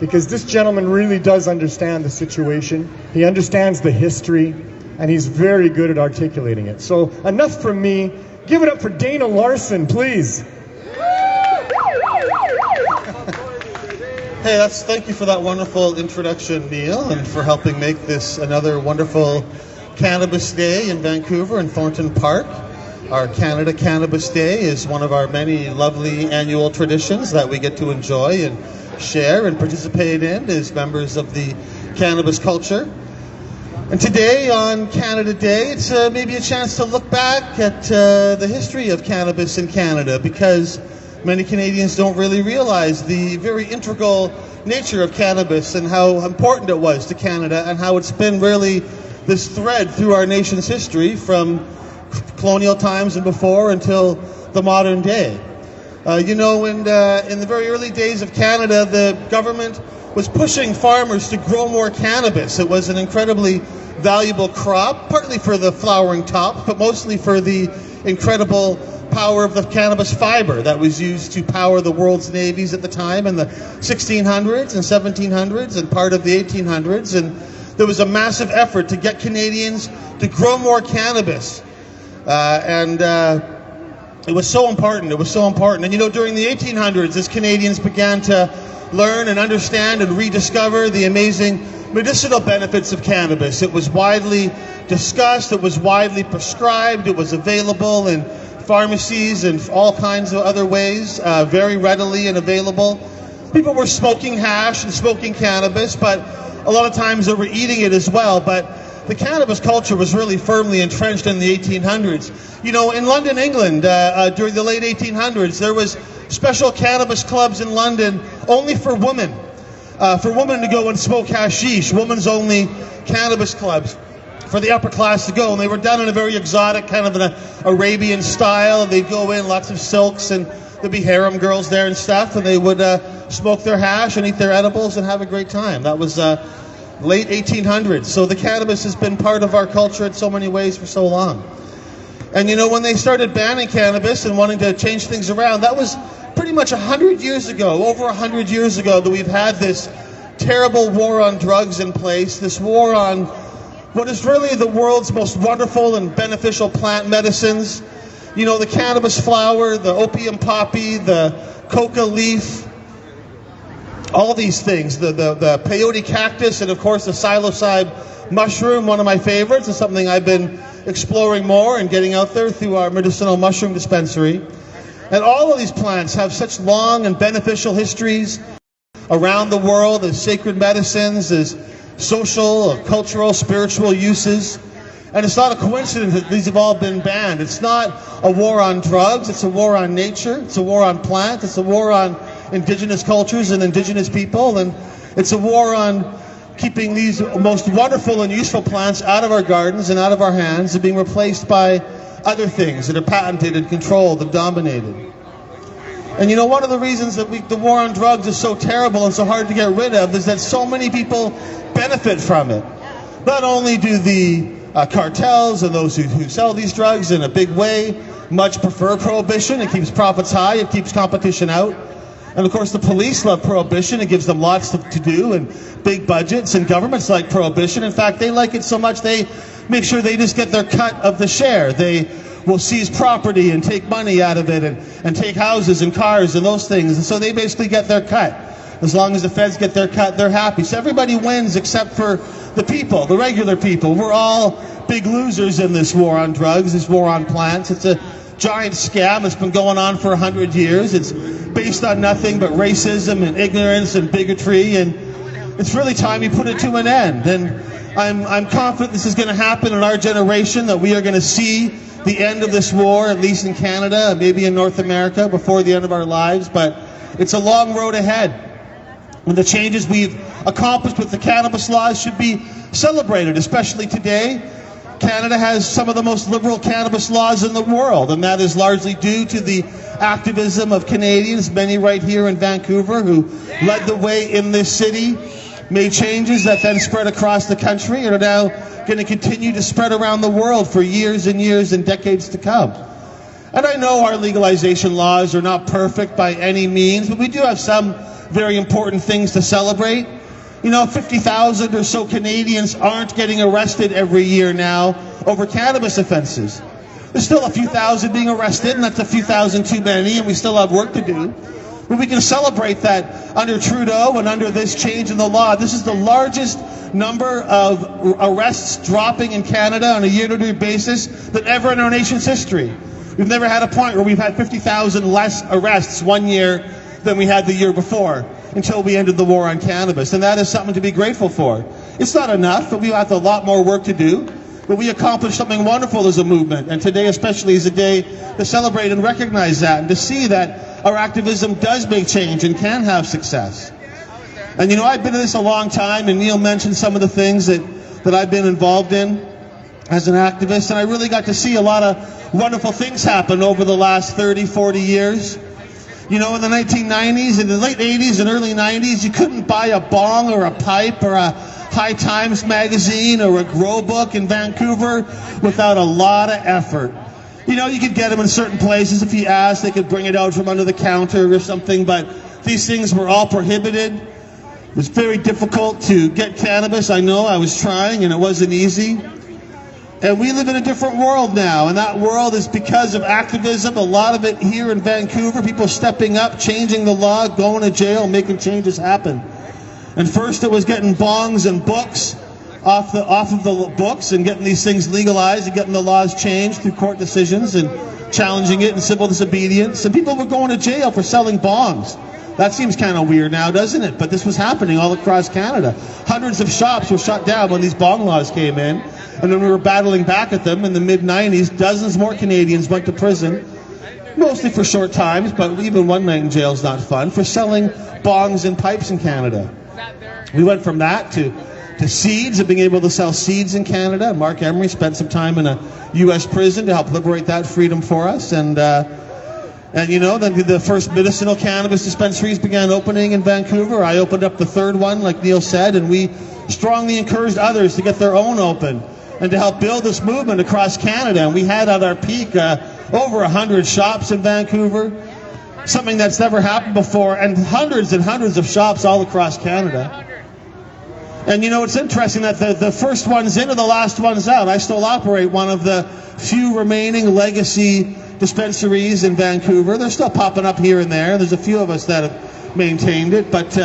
Because this gentleman really does understand the situation. He understands the history, and he's very good at articulating it. So enough from me. Give it up for Dana Larsen, please. Hey, thank you for that wonderful introduction, Neil, and for helping make this another wonderful Cannabis Day in Vancouver and Thornton Park. Our Canada Cannabis Day is one of our many lovely annual traditions that we get to enjoy and share and participate in as members of the cannabis culture. And today on Canada Day, it's maybe a chance to look back at the history of cannabis in Canada, because many Canadians don't really realize the very integral nature of cannabis and how important it was to Canada, and how it's been really this thread through our nation's history from colonial times and before until the modern day. In the very early days of Canada, the government was pushing farmers to grow more cannabis. It was an incredibly valuable crop, partly for the flowering top, but mostly for the incredible power of the cannabis fiber that was used to power the world's navies at the time in the 1600s and 1700s and part of the 1800s. And there was a massive effort to get Canadians to grow more cannabis. It was so important. It was so important. And during the 1800s, as Canadians began to learn and understand and rediscover the amazing medicinal benefits of cannabis, it was widely discussed, it was widely prescribed, it was available in pharmacies and all kinds of other ways, very readily and available. People were smoking hash and smoking cannabis, but a lot of times they were eating it as well. But the cannabis culture was really firmly entrenched in the 1800s. In London, England, during the late 1800s, there was special cannabis clubs in London only for women to go and smoke hashish, women's only cannabis clubs for the upper class to go. And they were done in a very exotic kind of an Arabian style. They'd go in, lots of silks, and there'd be harem girls there and stuff, and they would smoke their hash and eat their edibles and have a great time. That was late 1800s. So the cannabis has been part of our culture in so many ways for so long. And you know, when they started banning cannabis and wanting to change things around, that was pretty much 100 years ago, over 100 years ago, that we've had this terrible war on drugs in place, this war on what is really the world's most wonderful and beneficial plant medicines. You know, the cannabis flower, the opium poppy, the coca leaf, all these things, the peyote cactus, and of course the psilocybe mushroom, one of my favorites. It's something I've been exploring more and getting out there through our medicinal mushroom dispensary. And all of these plants have such long and beneficial histories around the world as sacred medicines, as social, cultural, spiritual uses. And it's not a coincidence that these have all been banned. It's not a war on drugs, it's a war on nature, it's a war on plants, it's a war on indigenous cultures and indigenous people, and it's a war on keeping these most wonderful and useful plants out of our gardens and out of our hands and being replaced by other things that are patented and controlled and dominated. And you know, one of the reasons that the war on drugs is so terrible and so hard to get rid of is that so many people benefit from it. Not only do the cartels and those who sell these drugs in a big way much prefer prohibition. It keeps profits high, it keeps competition out. And of course the police love prohibition. It gives them lots to do and big budgets, and governments like prohibition. In fact, they like it so much they make sure they just get their cut of the share. They will seize property and take money out of it and take houses and cars and those things. And so they basically get their cut. As long as the feds get their cut, they're happy. So everybody wins except for the people, the regular people. We're all big losers in this war on drugs, this war on plants. It's a giant scam. It's been going on for 100 years. It's based on nothing but racism and ignorance and bigotry, and it's really time we put it to an end. And I'm confident this is going to happen in our generation, that we are going to see the end of this war, at least in Canada, maybe in North America, before the end of our lives. But it's a long road ahead. And the changes we've accomplished with the cannabis laws should be celebrated, especially today. Canada has some of the most liberal cannabis laws in the world, and that is largely due to the activism of Canadians, many right here in Vancouver, who led the way in this city, made changes that then spread across the country and are now going to continue to spread around the world for years and years and decades to come. And I know our legalization laws are not perfect by any means, but we do have some very important things to celebrate. You know, 50,000 or so Canadians aren't getting arrested every year now over cannabis offenses. There's still a few thousand being arrested, and that's a few thousand too many, and we still have work to do. But we can celebrate that under Trudeau and under this change in the law. This is the largest number of arrests dropping in Canada on a year-to-year basis than ever in our nation's history. We've never had a point where we've had 50,000 less arrests one year than we had the year before, until we ended the war on cannabis. And that is something to be grateful for. It's not enough, and we have a lot more work to do, but we accomplished something wonderful as a movement. And today especially is a day to celebrate and recognize that, and to see that our activism does make change and can have success. And you know, I've been in this a long time, and Neil mentioned some of the things that I've been involved in as an activist, and I really got to see a lot of wonderful things happen over the last 30, 40 years. You know, in the 1990s, in the late 80s and early 90s, you couldn't buy a bong or a pipe or a High Times magazine or a grow book in Vancouver without a lot of effort. You know, you could get them in certain places. If you asked, they could bring it out from under the counter or something, but these things were all prohibited. It was very difficult to get cannabis. I know, I was trying, and it wasn't easy. And we live in a different world now, and that world is because of activism, a lot of it here in Vancouver, people stepping up, changing the law, going to jail, making changes happen. And first it was getting bongs and books off of the books and getting these things legalized and getting the laws changed through court decisions and challenging it in civil disobedience. And people were going to jail for selling bongs. That seems kind of weird now, doesn't it? But this was happening all across Canada. Hundreds of shops were shut down when these bong laws came in. And when we were battling back at them in the mid-90s, dozens more Canadians went to prison, mostly for short times, but even one night in jail is not fun, for selling bongs and pipes in Canada. We went from that to seeds and being able to sell seeds in Canada. Mark Emery spent some time in a U.S. prison to help liberate that freedom for us. And And you know, then the first medicinal cannabis dispensaries began opening in Vancouver. I opened up the third one, like Neil said, and we strongly encouraged others to get their own open and to help build this movement across Canada. And we had at our peak over 100 shops in Vancouver, something that's never happened before, and hundreds of shops all across Canada. And you know, it's interesting that the first one's in and the last one's out. I still operate one of the few remaining legacy dispensaries in Vancouver. They're still popping up here and there. There's a few of us that have maintained it, but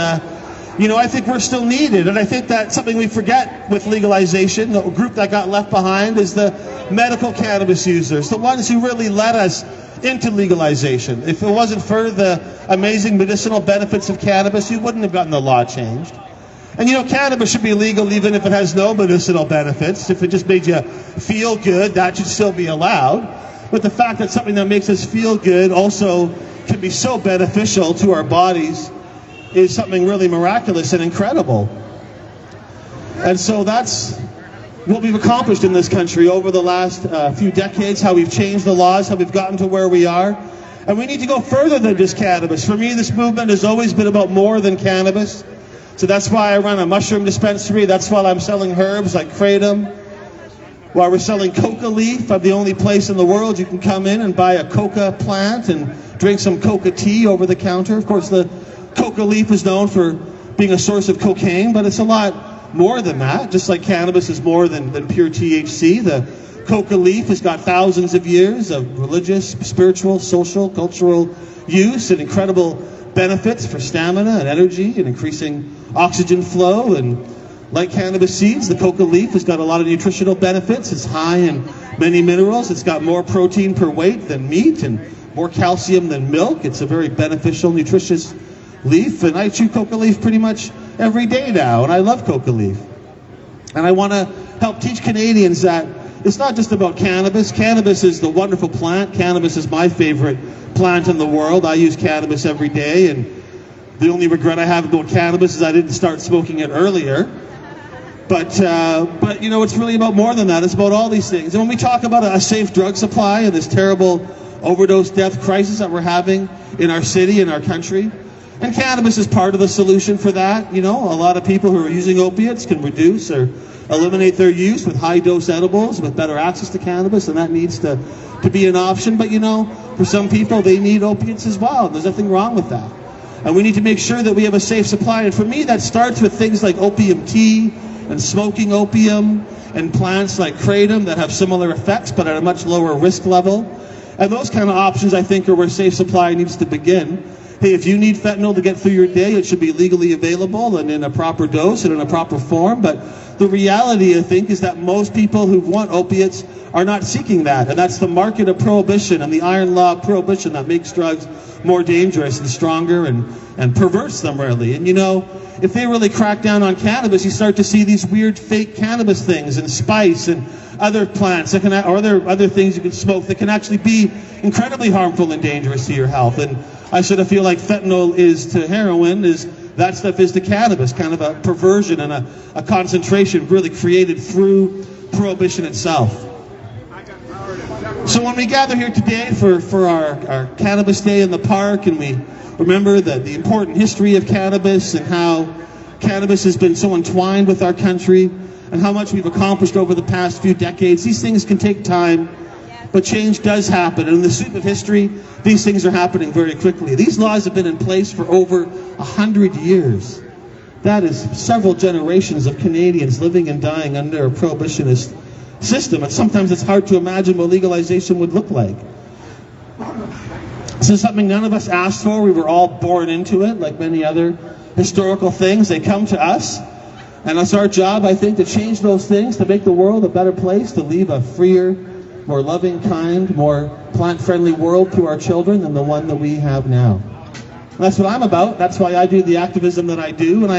you know, I think we're still needed. And I think that something we forget with legalization, the group that got left behind, is the medical cannabis users, the ones who really led us into legalization. If it wasn't for the amazing medicinal benefits of cannabis, you wouldn't have gotten the law changed. And you know, cannabis should be legal even if it has no medicinal benefits. If it just made you feel good, that should still be allowed. But the fact that something that makes us feel good also can be so beneficial to our bodies is something really miraculous and incredible. And so that's what we've accomplished in this country over the last few decades, how we've changed the laws, how we've gotten to where we are. And we need to go further than just cannabis. For me, this movement has always been about more than cannabis. So that's why I run a mushroom dispensary. That's why I'm selling herbs like kratom. While we're selling coca leaf, I'm the only place in the world you can come in and buy a coca plant and drink some coca tea over the counter. Of course, the coca leaf is known for being a source of cocaine, but it's a lot more than that. Just like cannabis is more than pure THC, the coca leaf has got thousands of years of religious, spiritual, social, cultural use and incredible benefits for stamina and energy and increasing oxygen flow. And like cannabis seeds, the coca leaf has got a lot of nutritional benefits. It's high in many minerals. It's got more protein per weight than meat and more calcium than milk. It's a very beneficial, nutritious leaf. And I chew coca leaf pretty much every day now, and I love coca leaf. And I want to help teach Canadians that it's not just about cannabis. Cannabis is the wonderful plant. Cannabis is my favorite plant in the world. I use cannabis every day, and the only regret I have about cannabis is I didn't start smoking it earlier. But you know, it's really about more than that. It's about all these things. And when we talk about a safe drug supply and this terrible overdose death crisis that we're having in our city, in our country, and cannabis is part of the solution for that. You know, a lot of people who are using opiates can reduce or eliminate their use with high-dose edibles, with better access to cannabis, and that needs to be an option. But you know, for some people, they need opiates as well. There's nothing wrong with that. And we need to make sure that we have a safe supply. And for me, that starts with things like opium tea and smoking opium and plants like kratom that have similar effects but at a much lower risk level. And those kind of options, I think, are where safe supply needs to begin. Hey, if you need fentanyl to get through your day, it should be legally available and in a proper dose and in a proper form. But the reality, I think, is that most people who want opiates are not seeking that. And that's the market of prohibition and the iron law of prohibition that makes drugs more dangerous and stronger and perverts them, really. And you know, if they really crack down on cannabis, you start to see these weird fake cannabis things and spice and other plants that can, or other things you can smoke that can actually be incredibly harmful and dangerous to your health. And I sort of feel like fentanyl is to heroin, that stuff is to cannabis, kind of a perversion and a concentration really created through prohibition itself. So when we gather here today for our Cannabis Day in the park, and we remember the important history of cannabis and how cannabis has been so entwined with our country and how much we've accomplished over the past few decades, these things can take time, but change does happen. And in the sweep of history, these things are happening very quickly. These laws have been in place for over 100 years. That is several generations of Canadians living and dying under a prohibitionist system. And sometimes it's hard to imagine what legalization would look like. This is something none of us asked for. We were all born into it, like many other historical things. They come to us. And it's our job, I think, to change those things, to make the world a better place, to leave a freer, more loving, kind, more plant-friendly world to our children than the one that we have now. And that's what I'm about. That's why I do the activism that I do. And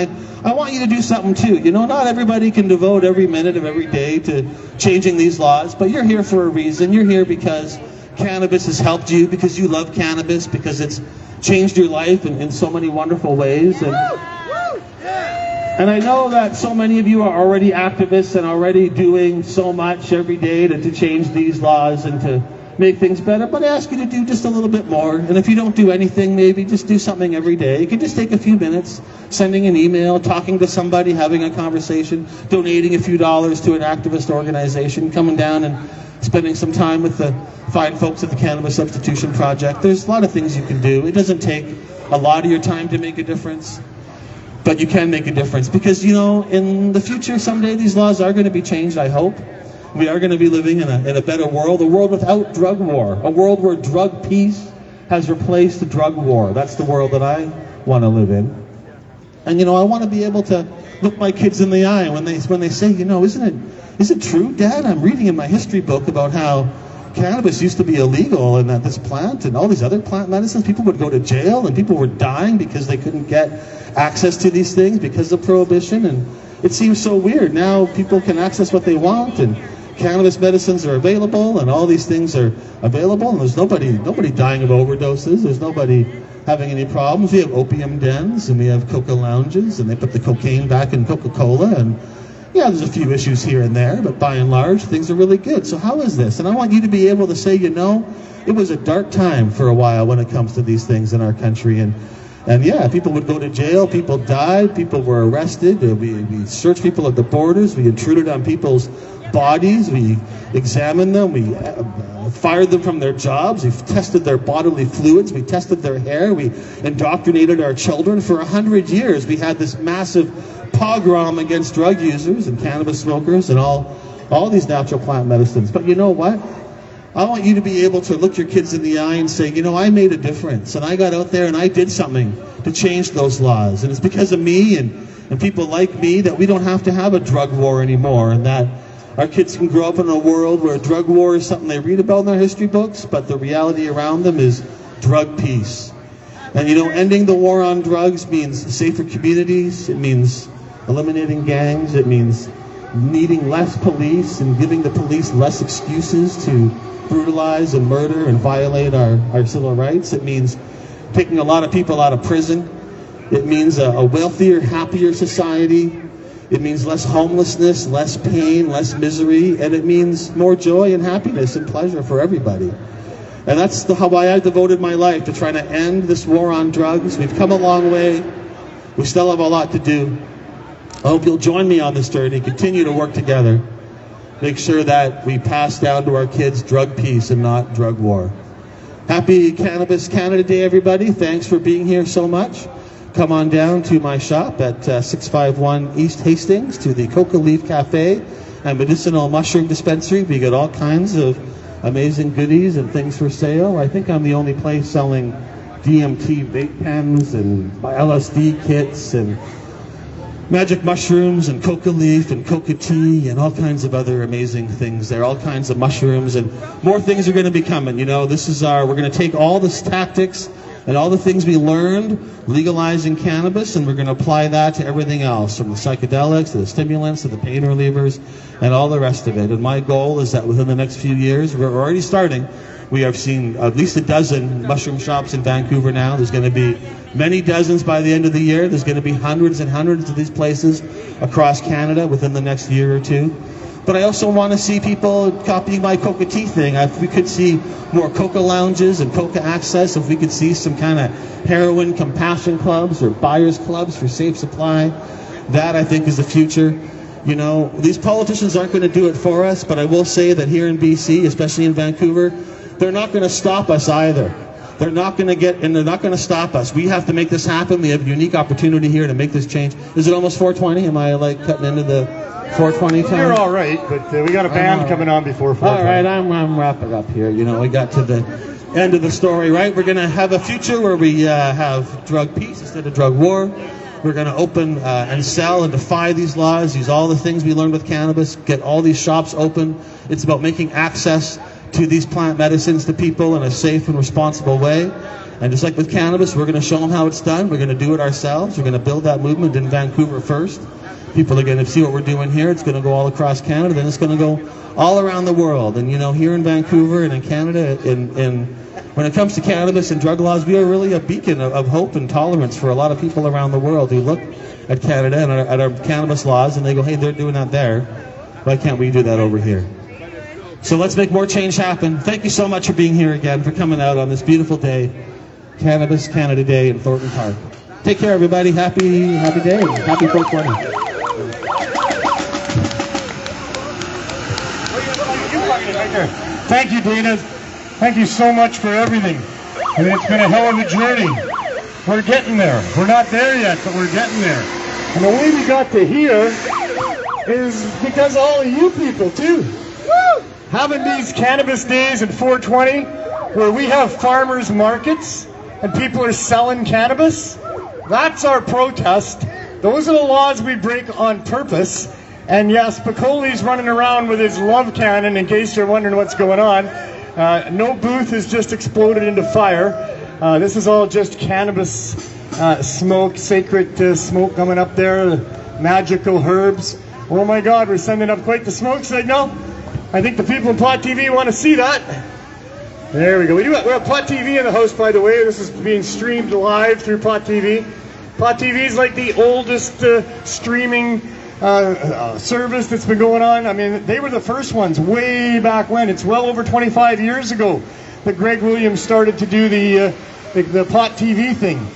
I want you to do something too. You know, not everybody can devote every minute of every day to changing these laws, but you're here for a reason. You're here because cannabis has helped you, because you love cannabis, because it's changed your life in so many wonderful ways. And I know that so many of you are already activists and already doing so much every day to change these laws and to make things better, but I ask you to do just a little bit more. And if you don't do anything, maybe just do something every day. You can just take a few minutes, sending an email, talking to somebody, having a conversation, donating a few dollars to an activist organization, coming down and spending some time with the fine folks at the Cannabis Substitution Project. There's a lot of things you can do. It doesn't take a lot of your time to make a difference, but you can make a difference because, you know, in the future, someday these laws are going to be changed, I hope. We are going to be living in a better world, a world without drug war, a world where drug peace has replaced the drug war. That's the world that I want to live in. And, you know, I want to be able to look my kids in the eye when they say, you know, is it true, Dad? I'm reading in my history book about how cannabis used to be illegal and that this plant and all these other plant medicines, people would go to jail and people were dying because they couldn't get access to these things because of prohibition. And it seems so weird. Now people can access what they want and cannabis medicines are available and all these things are available and there's nobody dying of overdoses. There's nobody having any problems. We have opium dens and we have coca lounges and they put the cocaine back in Coca-Cola and yeah, there's a few issues here and there, but by and large, things are really good. So how is this? And I want you to be able to say, you know, it was a dark time for a while when it comes to these things in our country. And yeah, people would go to jail, people died, people were arrested, we searched people at the borders, we intruded on people's bodies, we examined them, we fired them from their jobs, we tested their bodily fluids, we tested their hair, we indoctrinated our children. For 100 years, we had this massive pogrom against drug users and cannabis smokers and all these natural plant medicines. But you know what? I want you to be able to look your kids in the eye and say, you know, I made a difference and I got out there and I did something to change those laws. And it's because of me and people like me that we don't have to have a drug war anymore, and that our kids can grow up in a world where drug war is something they read about in their history books, but the reality around them is drug peace. And you know, ending the war on drugs means safer communities, it means eliminating gangs, it means needing less police and giving the police less excuses to brutalize and murder and violate our civil rights. It means taking a lot of people out of prison. It means a wealthier, happier society. It means less homelessness, less pain, less misery, and it means more joy and happiness and pleasure for everybody. And that's why I've devoted my life to trying to end this war on drugs. We've come a long way. We still have a lot to do. I hope you'll join me on this journey, continue to work together, make sure that we pass down to our kids drug peace and not drug war. Happy Cannabis Canada Day, everybody. Thanks for being here so much. Come on down to my shop at 651 East Hastings to the Coca Leaf Cafe and Medicinal Mushroom Dispensary. We get all kinds of amazing goodies and things for sale. I think I'm the only place selling DMT vape pens and LSD kits and magic mushrooms and coca leaf and coca tea and all kinds of other amazing things. There are all kinds of mushrooms and more things are going to be coming. You know, we're going to take all this tactics and all the things we learned legalizing cannabis, and we're going to apply that to everything else, from the psychedelics to the stimulants to the pain relievers and all the rest of it. And my goal is that within the next few years, we're already starting, we have seen at least a dozen mushroom shops in Vancouver now. There's going to be many dozens by the end of the year. There's going to be hundreds and hundreds of these places across Canada within the next year or two. But I also want to see people copying my coca tea thing. If we could see more coca lounges and coca access, if we could see some kind of heroin compassion clubs or buyers clubs for safe supply, that I think is the future. You know, these politicians aren't going to do it for us, but I will say that here in BC, especially in Vancouver, they're not going to stop us either. They're not going to stop us. We have to make this happen. We have a unique opportunity here to make this change. Is it almost 4:20? Am I like cutting into the 4:20 time? You're all right, but we got a band coming on before 4:20. All right, I'm wrapping up here. You know, we got to the end of the story, right? We're going to have a future where we have drug peace instead of drug war. We're going to open and sell and defy these laws, use all the things we learned with cannabis, get all these shops open. It's about making access to these plant medicines to people in a safe and responsible way. And just like with cannabis, we're going to show them how it's done. We're going to do it ourselves. We're going to build that movement in Vancouver first. People are going to see what we're doing here. It's going to go all across Canada. Then it's going to go all around the world. And, you know, here in Vancouver and in Canada, when it comes to cannabis and drug laws, we are really a beacon of hope and tolerance for a lot of people around the world who look at Canada and at our cannabis laws and they go, hey, they're doing that there. Why can't we do that over here? So let's make more change happen. Thank you so much for being here again, for coming out on this beautiful day, Cannabis Canada Day in Thornton Park. Take care, everybody. Happy day. Happy 420. Thank you, Dana. Thank you so much for everything. I mean, it's been a hell of a journey. We're getting there. We're not there yet, but we're getting there. And the way we got to here is because of all of you people, too. Woo! Having these cannabis days in 420, where we have farmers markets and people are selling cannabis, that's our protest. Those are the laws we break on purpose. And yes, Piccoli's running around with his love cannon, in case you're wondering what's going on. No booth has just exploded into fire. This is all just cannabis smoke, sacred smoke coming up there, magical herbs. Oh my God, we're sending up quite the smoke signal. I think the people in Pot TV want to see that. There we go. We have Pot TV in the house, by the way. This is being streamed live through Pot TV. Pot TV is like the oldest streaming service that's been going on. I mean, they were the first ones way back when. It's well over 25 years ago that Greg Williams started to do the Pot TV thing.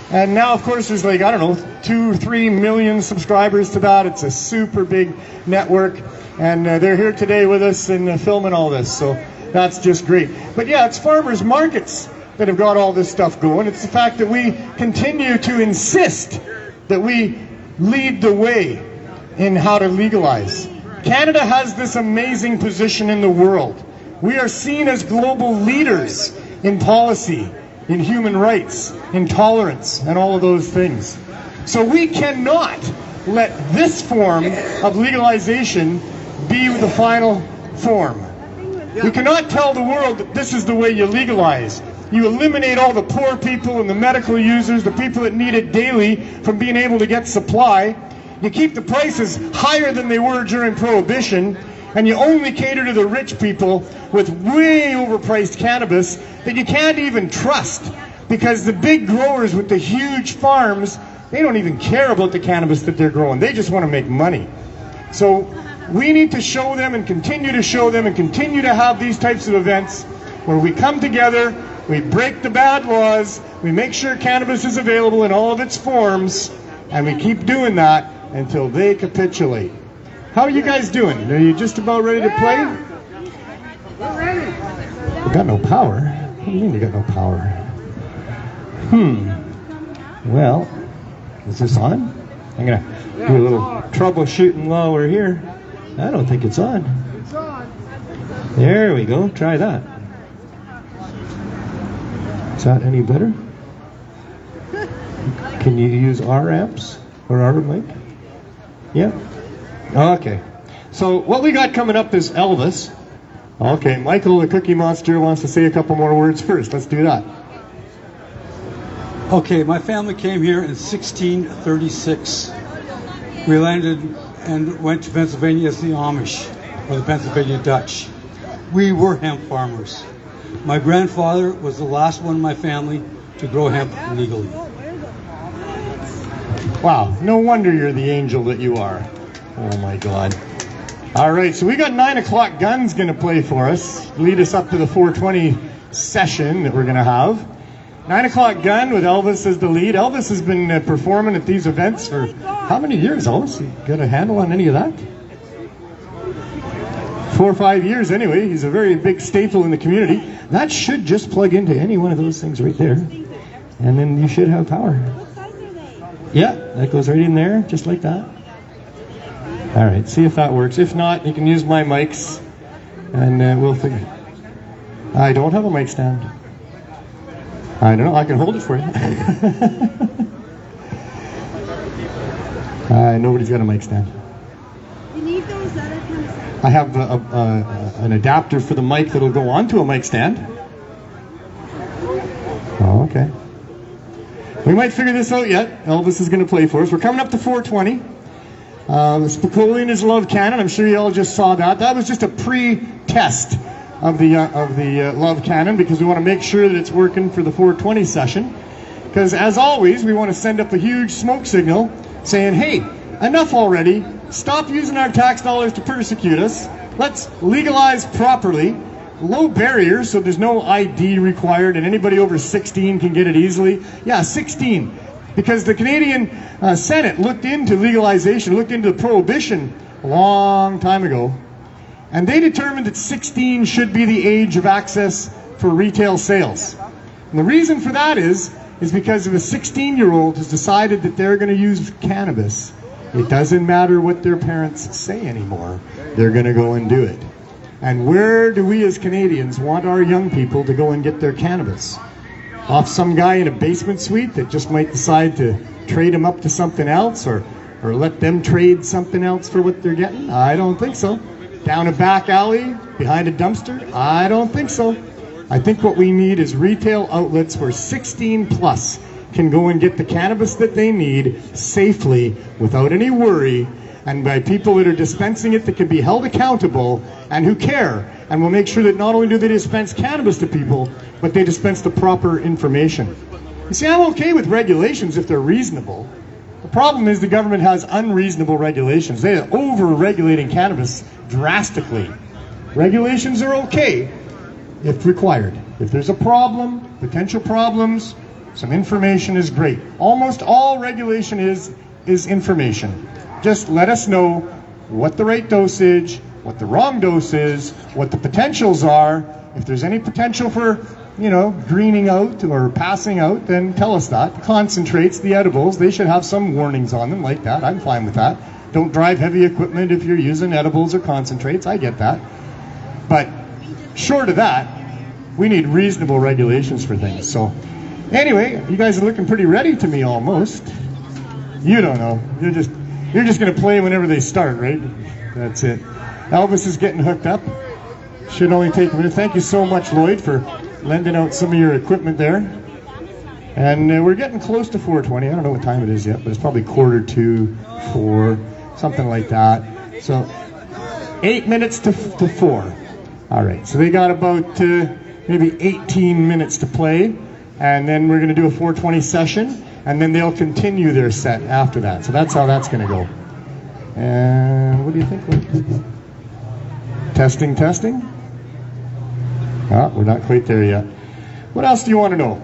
And now, of course, there's like, I don't know, 2-3 million subscribers to that. It's a super big network. And they're here today with us and filming all this. So that's just great. But yeah, it's farmers markets that have got all this stuff going. It's the fact that we continue to insist that we lead the way in how to legalize. Canada has this amazing position in the world. We are seen as global leaders in policy, in human rights, in tolerance, and all of those things. So we cannot let this form of legalization be the final form. We cannot tell the world that this is the way you legalize. You eliminate all the poor people and the medical users, the people that need it daily, from being able to get supply. You keep the prices higher than they were during Prohibition, and you only cater to the rich people with way overpriced cannabis that you can't even trust, because the big growers with the huge farms, they don't even care about the cannabis that they're growing. They just want to make money. So we need to show them and continue to show them and continue to have these types of events where we come together, we break the bad laws, we make sure cannabis is available in all of its forms, and we keep doing that until they capitulate. How are you guys doing? Are you just about ready to play? You got no power? What do you mean you got no power? Well, is this on? I'm going to do a little troubleshooting while we're here. I don't think it's on. It's on. There we go. Try that. Is that any better? Can you use our amps or our mic? Yeah? Okay. So what we got coming up is Elvis. Okay, Michael the Cookie Monster wants to say a couple more words first. Let's do that. Okay, my family came here in 1636. We landed and went to Pennsylvania as the Amish, or the Pennsylvania Dutch. We were hemp farmers. My grandfather was the last one in my family to grow hemp legally. Wow, no wonder you're the angel that you are. Oh my God. All right, so we got 9 o'clock Guns going to play for us, lead us up to the 420 session that we're going to have. 9 o'clock Gun with Elvis as the lead. Elvis has been performing at these events for how many years, Elvis? You got a handle on any of that? 4 or 5 years anyway. He's a very big staple in the community. That should just plug into any one of those things right there. And then you should have power. Yeah, that goes right in there, just like that. All right, see if that works. If not, you can use my mics, and we'll figure. I don't have a mic stand. I don't know. I can hold it for you. Nobody's got a mic stand. You need those other kind of. I have an adapter for the mic that'll go onto a mic stand. Oh, okay. We might figure this out yet. Elvis is going to play for us. We're coming up to 420. Spicoli and his love cannon. I'm sure you all just saw that. That was just a pre-test of the love cannon, because we want to make sure that it's working for the 420 session. Because as always, we want to send up a huge smoke signal saying, hey, enough already. Stop using our tax dollars to persecute us. let's legalize properly. Low barriers, so there's no ID required, and anybody over 16 can get it easily. Yeah, 16. Because the Canadian Senate looked into legalization, looked into the prohibition a long time ago, and they determined that 16 should be the age of access for retail sales. And the reason for that is because if a 16-year-old has decided that they're going to use cannabis, it doesn't matter what their parents say anymore. They're going to go and do it. And where do we as Canadians want our young people to go and get their cannabis? Off some guy in a basement suite that just might decide to trade them up to something else, or let them trade something else for what they're getting? I don't think so. Down a back alley, behind a dumpster? I don't think so. I think what we need is retail outlets where 16 plus can go and get the cannabis that they need safely, without any worry, and by people that are dispensing it that can be held accountable and who care, and will make sure that not only do they dispense cannabis to people, but they dispense the proper information. You see, I'm okay with regulations if they're reasonable. The problem is the government has unreasonable regulations. They are over-regulating cannabis drastically. Regulations are okay if required. If there's a problem, potential problems, some information is great. Almost all regulation is information. Just let us know what the right dosage, what the wrong dose is, what the potentials are. If there's any potential for, greening out or passing out, then tell us that. The concentrates, the edibles, they should have some warnings on them like that. I'm fine with that. Don't drive heavy equipment if you're using edibles or concentrates. I get that. But short of that, we need reasonable regulations for things. So anyway, you guys are looking pretty ready to me almost. You don't know. You're just going to play whenever they start, right? That's it. Elvis is getting hooked up. Should only take a minute. Thank you so much, Lloyd, for lending out some of your equipment there. And we're getting close to 4:20. I don't know what time it is yet, but it's probably 3:45, 4, something like that. So 8 minutes to 4. All right. So they got about maybe 18 minutes to play, and then we're going to do a 4:20 session, and then they'll continue their set after that. So that's how that's going to go. And what do you think? Testing. We're not quite there yet. What else do you want to know?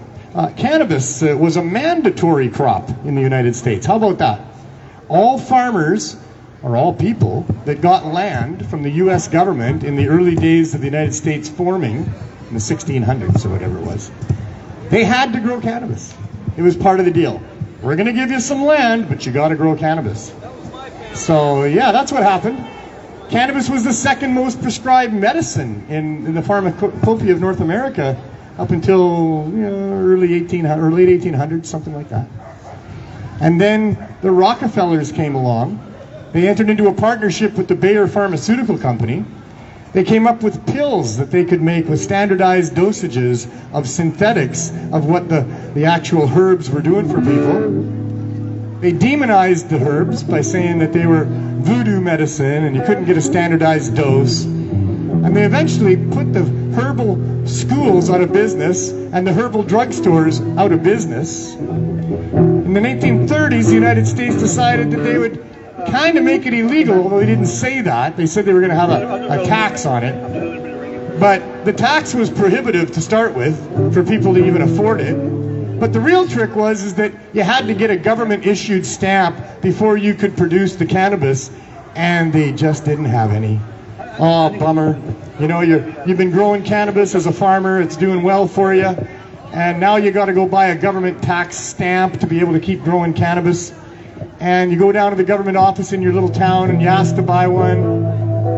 Cannabis was a mandatory crop in the United States. How about that? All farmers, or all people, that got land from the U.S. government in the early days of the United States forming, in the 1600s or whatever it was, they had to grow cannabis. It was part of the deal. We're going to give you some land, but you got to grow cannabis. So yeah, that's what happened. Cannabis was the second most prescribed medicine in the pharmacopoeia of North America up until late 1800s, something like that. And then the Rockefellers came along. They entered into a partnership with the Bayer Pharmaceutical Company. They came up with pills that they could make with standardized dosages of synthetics of what the actual herbs were doing for people. They demonized the herbs by saying that they were voodoo medicine and you couldn't get a standardized dose. And they eventually put the herbal schools out of business and the herbal drugstores out of business. In the 1930s, the United States decided that they would kind of make it illegal, although they didn't say that. They said they were going to have a tax on it. But the tax was prohibitive to start with for people to even afford it. But the real trick was that you had to get a government-issued stamp before you could produce the cannabis, and they just didn't have any. Oh, bummer. You've been growing cannabis as a farmer, it's doing well for you, and now you got to go buy a government tax stamp to be able to keep growing cannabis. And you go down to the government office in your little town and you ask to buy one,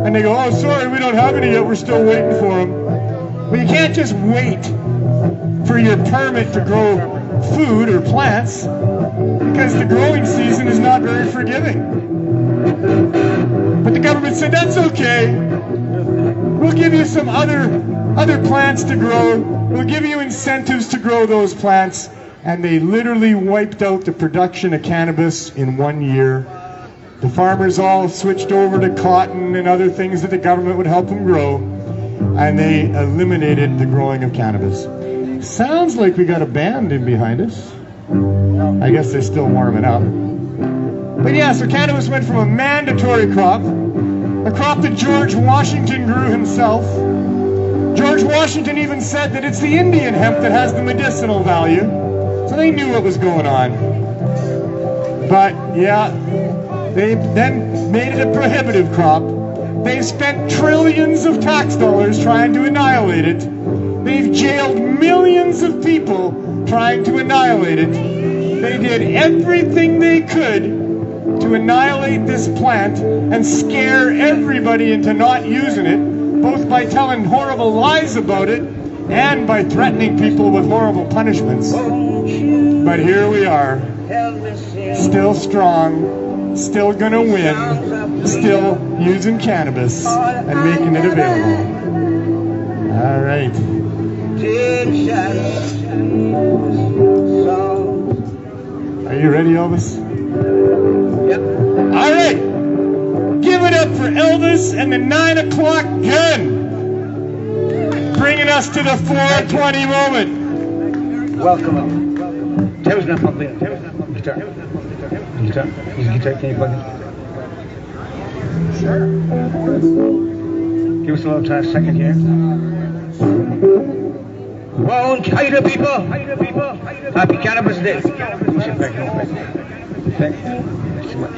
and they go, "Oh, sorry, we don't have any yet, we're still waiting for them." Well, you can't just wait for your permit to grow food or plants, because the growing season is not very forgiving. But the government said, "That's okay. We'll give you some other plants to grow. We'll give you incentives to grow those plants." And they literally wiped out the production of cannabis in 1 year. The farmers all switched over to cotton and other things that the government would help them grow, and they eliminated the growing of cannabis. Sounds like we got a band in behind us. I guess they're still warming up. But yeah, so cannabis went from a mandatory crop a crop that George Washington grew himself. George Washington even said that it's the Indian hemp that has the medicinal value. So they knew what was going on. But yeah, they then made it a prohibitive crop. They've spent trillions of tax dollars trying to annihilate it. They've jailed millions of people trying to annihilate it. They did everything they could to annihilate this plant and scare everybody into not using it, both by telling horrible lies about it and by threatening people with horrible punishments. But here we are, still strong, still gonna win, still using cannabis and making it available. All right. Are you ready, Elvis? Yep. All right. Give it up for Elvis and the 9 o'clock gun. Bringing us to the 4:20 moment. Welcome. Terry's not pumping. Guitar. Guitar. Guitar. Can you plug it? Sure. Give us a little time, second here. Well, hi there, people. Happy Cannabis Day. Sit back here. Thank you so much.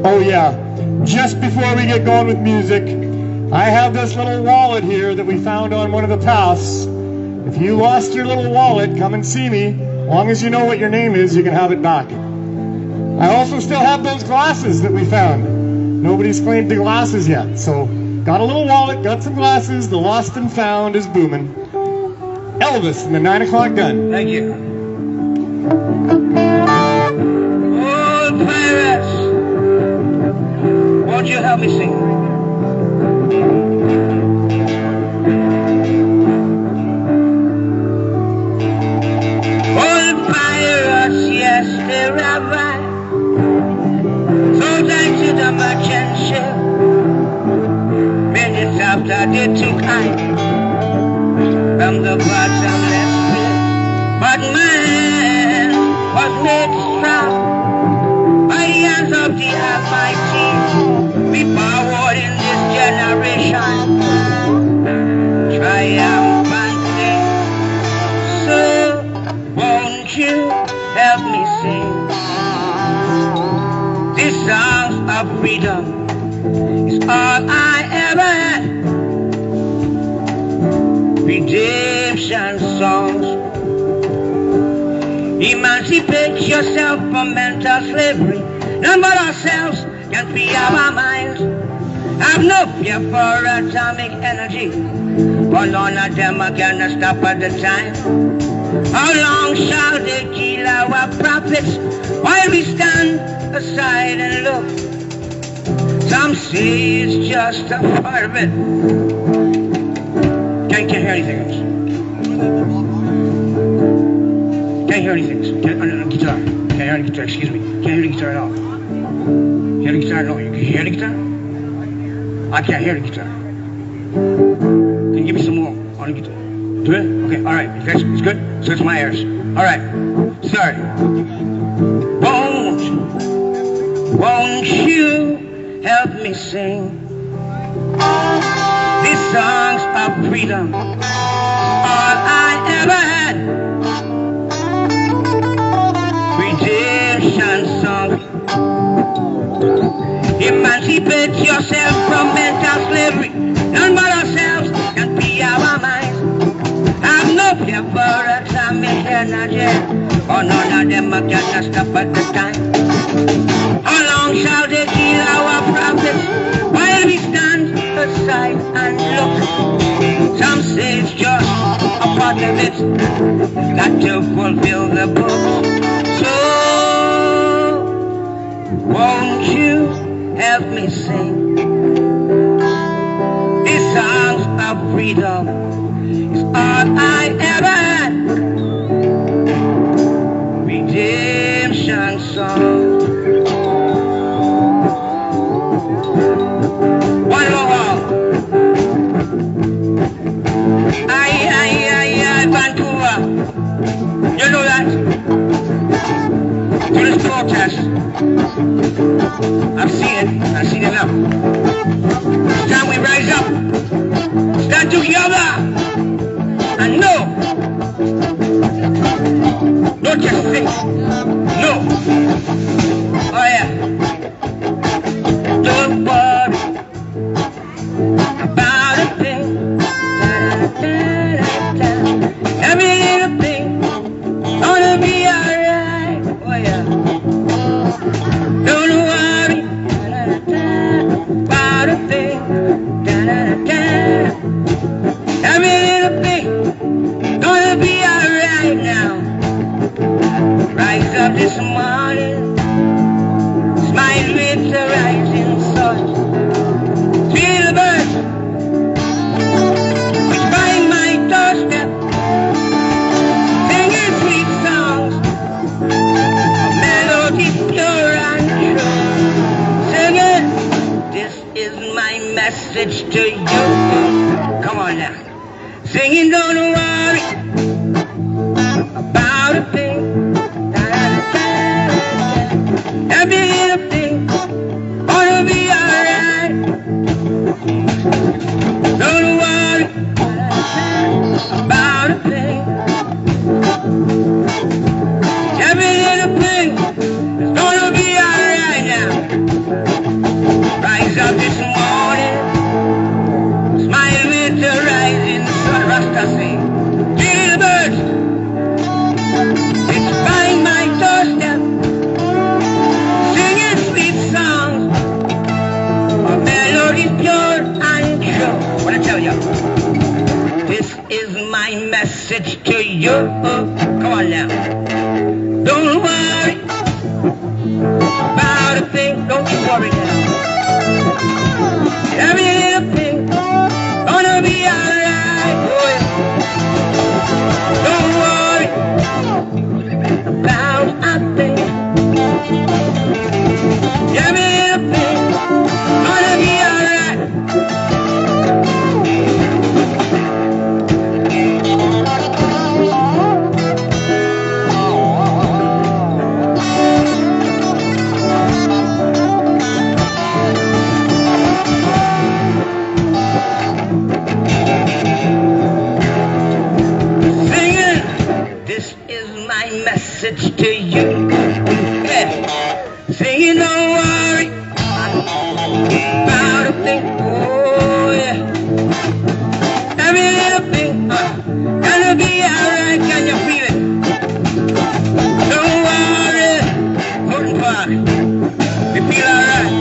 Oh yeah, just before we get going with music, I have this little wallet here that we found on one of the paths. If you lost your little wallet, come and see me. As long as you know what your name is, you can have it back. I also still have those glasses that we found. Nobody's claimed the glasses yet, so got a little wallet, got some glasses, the lost and found is booming. Elvis and the 9 o'clock gun. Thank you. Old pirates, won't you help me sing? Old pirates, yes, they arrived. Sold out to the merchant ship. Minutes after they took high from the bottomless pit. But man was made strong by the hands of the Almighty. We powered in this generation triumphantly. So won't you help me sing these songs of freedom? Is all I ever had. Redemption songs. Emancipate yourself from mental slavery. None but ourselves can free our minds. Have no fear for atomic energy, for none of them are gonna stop at the time. How long shall they kill our prophets while we stand aside and look? Some say it's just a part of it. Can't hear anything else. Can't hear anything. Guitar. Can't hear any guitar. Excuse me. Can't hear the guitar at all. Hear the guitar? No. You can hear the guitar? I can't hear the guitar. Can you give me some more on the guitar? Do it? Okay. All right. It's good. So it's my ears. All right. Sorry. Won't you help me sing these songs of freedom? All I ever had. Redemption song. Emancipate yourself from mental slavery. None but ourselves can be our minds. Have no fear for atomic energy, For none of them are gonna stop at the time. How long shall they kill our prophets while we stand aside and look? Some say it's just a part of it, got to fulfill the book. So, won't you help me sing these songs of freedom? It's all I ever had. Redemption song. One more. Vancouver. You know that? To this protest. I've seen it enough. It's time we rise up, stand together, and no just think, no. Oh yeah. Don't worry about a thing. Every little thing gonna be alright. Oh yeah. Don't worry about a thing. Every little thing gonna be alright now. Rise up this morning, smile with the rising sun. Feel the birds which find my doorstep, singing sweet songs, a melody pure and true. Singing, this is my message to you. Come on now. Singing, don't worry about a thing. Every little thing gonna be alright. Don't worry about a thing. Every little thing is gonna be alright now. Rise up this morning, smile with the rising sun. Rasta sing, feel the birds which find my doorstep, singing sweet songs, a melody pure and true. What I tell you, this is my message to you. Come on now. Don't worry about a thing. Don't you worry now. Every little thing gonna be alright. Don't worry about a thing. Every little thing gonna be alright. Singing, this is my message to you. Yeah. Singing, don't worry about a thing. Oh yeah. Every little thing gonna be alright. Can you feel it? Don't worry, Thornton Park. We feel alright.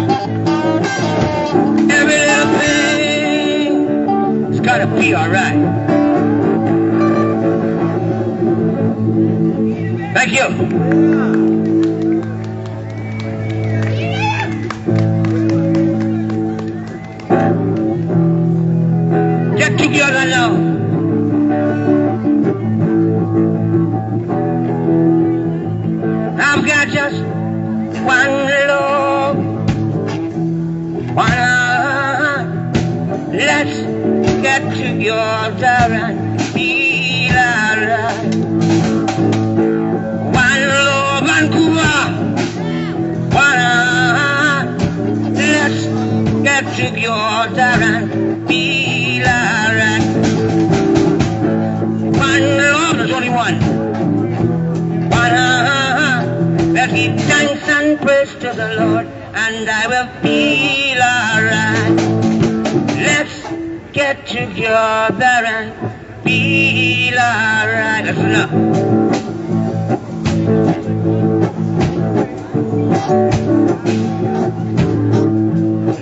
Every little thing it's gotta be alright. Thank you. Get together now. I've got just one love, one heart. Let's get together and feel alright. One love, Vancouver, one heart. Let's get together and feel alright. One love, there's only one. One heart. Let's give thanks and praise to the Lord, and I will feel alright. Let's get together and feel alright. Listen up.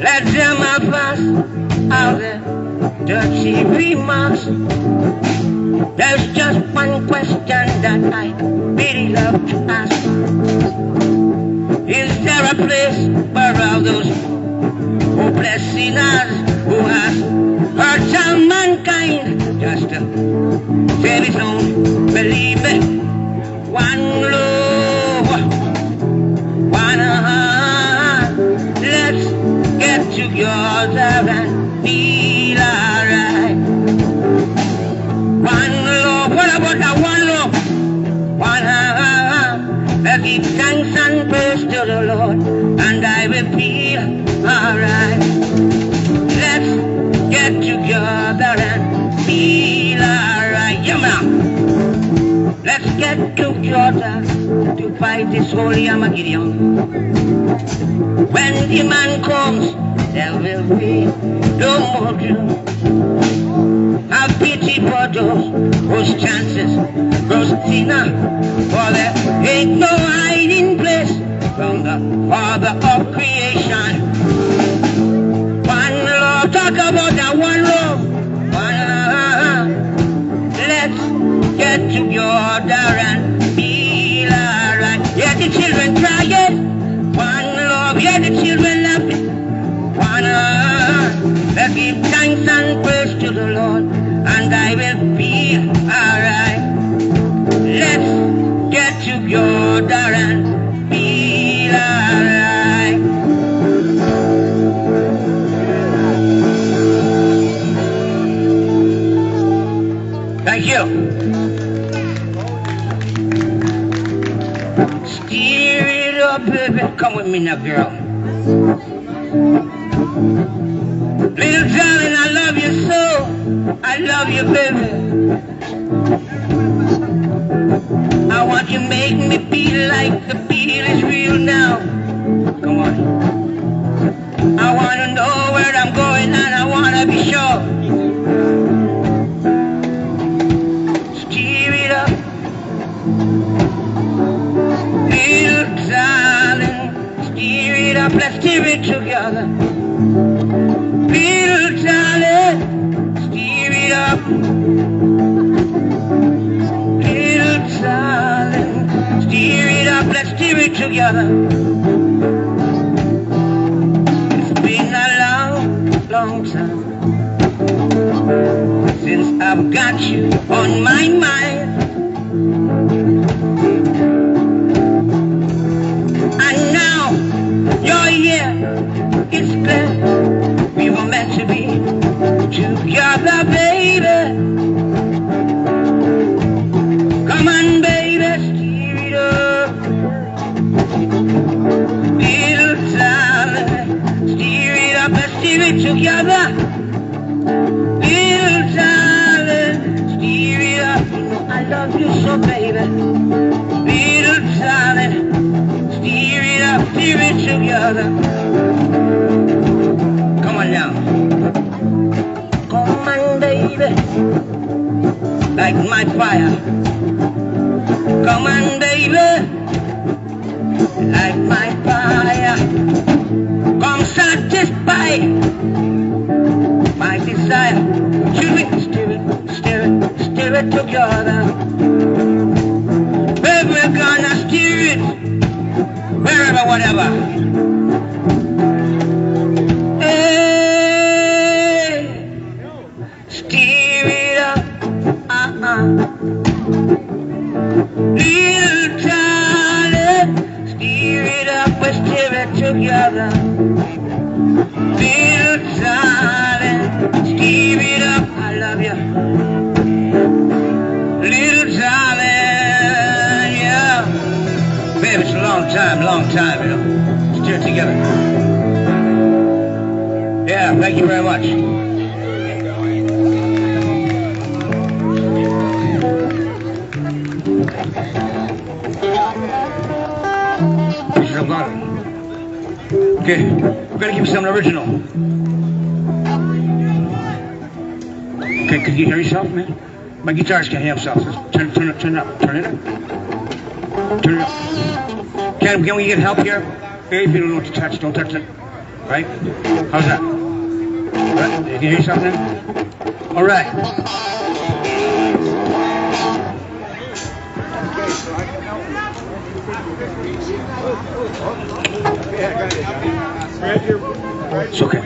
Let them have us all their dirty remarks. There's just one question that I really love to ask. Is there a place for all those hopeless sinners who has hurt all mankind just to save his own? Believe me, one love, one heart. Let's get together and feel alright. One love, what about that one love? One heart. Let's give thanks and praise to the Lord, and I will feel alright. Let's get together and feel alright. Yeah, man. Let's get together to fight this holy Armageddon. When the man comes, there will be no more doom. Have pity for those whose chances grow thinner, for there ain't no hiding place from the Father of creation. One love, talk about that one love. One love. Let's get together and feel alright. Yeah, the children crying. One love, yeah, the children laughing. One love. Let's give thanks and praise to the Lord, and I will feel alright. Let's get together and feel alright. Thank you. Steer it up, baby. Come with me now, girl. Little darling, I love you so. I love you, baby. I want you to make me feel like the feel is real now. Come on. I want to know where I'm going, and I want to be sure. Steer it up. Little darling, steer it up. Let's steer it together. Little darling, steer it up. Little darling, steer it up. Let's steer it together. It's been a long, long time since I've got you on my mind. And now you're here. It's clear we were meant to be together, baby. Come on, baby, steer it up. Little darling, steer it up. Let's steer it together. Little darling, steer it up. You know I love you so, baby. Little darling, steer it up, steer it together. Come on now. Come on, baby. Like my fire. Come on, baby. Like my fire. Come satisfy my desire. Steer it, steer it, steer it, steer it together. Baby, we're gonna steer it. Wherever, whatever. Steer it up, Little darling, steer it up, we steer it together. Little darling, steer it up, I love you. Little darling, yeah. Baby, it's a long time, you know. Steer it together. Yeah, thank you very much. Okay, we're gonna give you something original. Okay, can you hear yourself, man? My guitarist can't hear himself. So turn it up. Can we get help here? If you don't know what to touch, don't touch it. Right? How's that? Right? Did you hear something? All right. It's okay.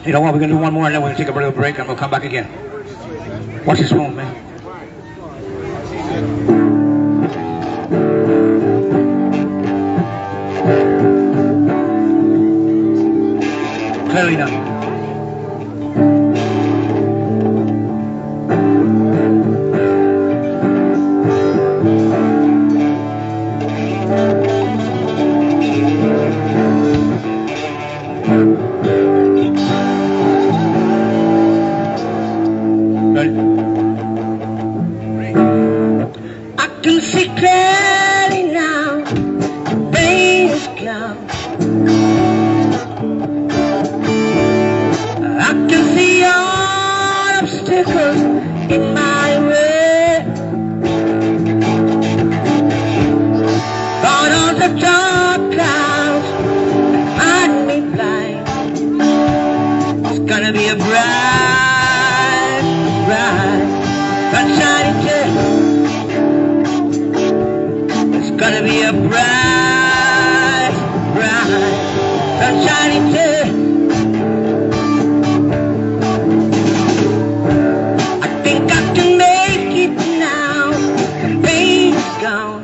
You know what? We're going to do one more and then we're going to take a little break and we'll come back again. Watch this phone, man. Clearly not. I can see clearly now, the rain is cloud. I can see all obstacles in my way. God of the dark clouds that hide me blind. It's gonna be a bright, bright, sunshiny day. It's gonna be a bright, bright, sunshiny day. I think I can make it now. The pain's gone.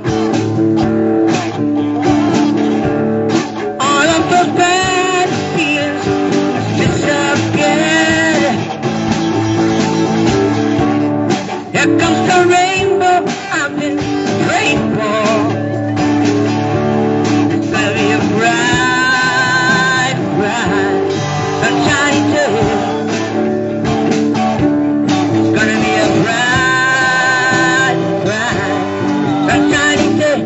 All of those bad feelings has disappeared. Here comes the rainbow I've been praying for. It's gonna be a bright, bright, sunshiny day. It's gonna be a bright, bright, sunshiny day.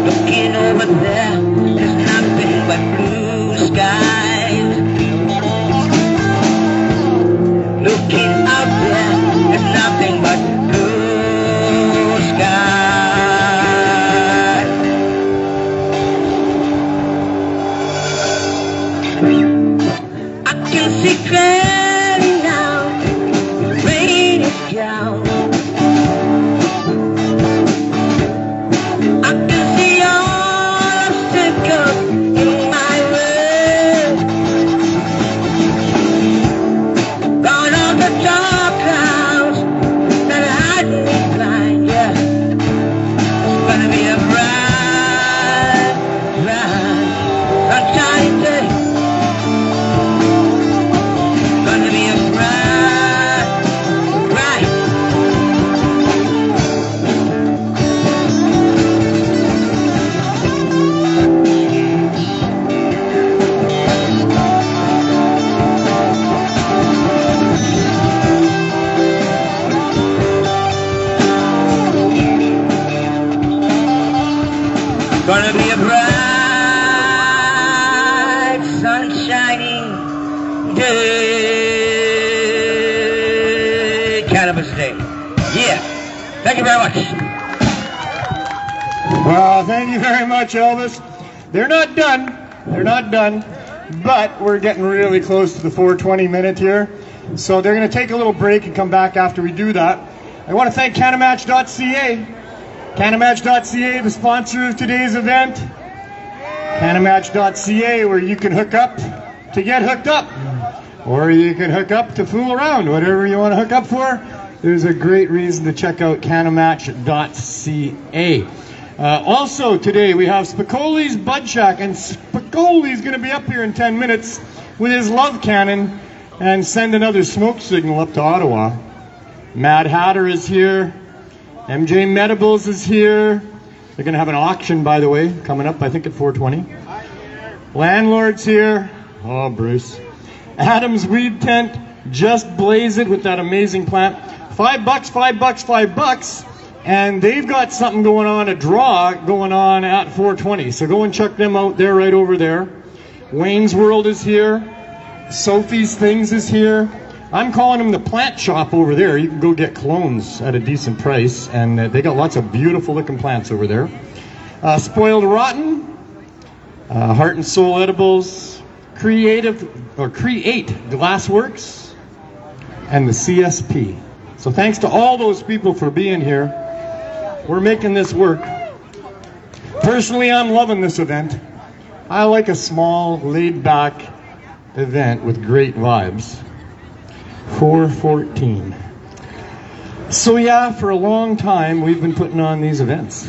Looking over there, there's nothing but blue skies. Looking out there, there's nothing but blue skies. I can see clearly now, the rain is down. I can see all obstacles in my way. Gone all the dark clouds that hide me blind, yeah. It's gonna be a bright, bright, sunshiny day. It's gonna be a bright, bright. Gonna be a bright, sunshiny day. Cannabis Day. Yeah. Thank you very much. Well, thank you very much, Elvis. They're not done. They're not done. But we're getting really close to the 4:20 minute here. So they're going to take a little break and come back after we do that. I want to thank Canamatch.ca. Canamatch.ca, the sponsor of today's event. Canamatch.ca, where you can hook up to get hooked up. Or you can hook up to fool around. Whatever you want to hook up for, there's a great reason to check out Canamatch.ca. Also today we have Spicoli's Bud Shack, and Spicoli's going to be up here in 10 minutes with his love cannon and send another smoke signal up to Ottawa. Mad Hatter is here. MJ Medibles is here. They're going to have an auction, by the way, coming up, I think, at 4:20. Landlord's here. Oh, Bruce. Adam's Weed Tent, just blaze it with that amazing plant. $5, $5, $5. And they've got something going on, a draw going on at 4:20. So go and check them out. They're right over there. Wayne's World is here. Sophie's Things is here. I'm calling them the plant shop over there. You can go get clones at a decent price, and they got lots of beautiful looking plants over there. Spoiled Rotten, Heart and Soul Edibles, Create Glassworks, and the CSP. So thanks to all those people for being here. We're making this work. Personally, I'm loving this event. I like a small, laid-back event with great vibes. 414. So yeah, for a long time we've been putting on these events.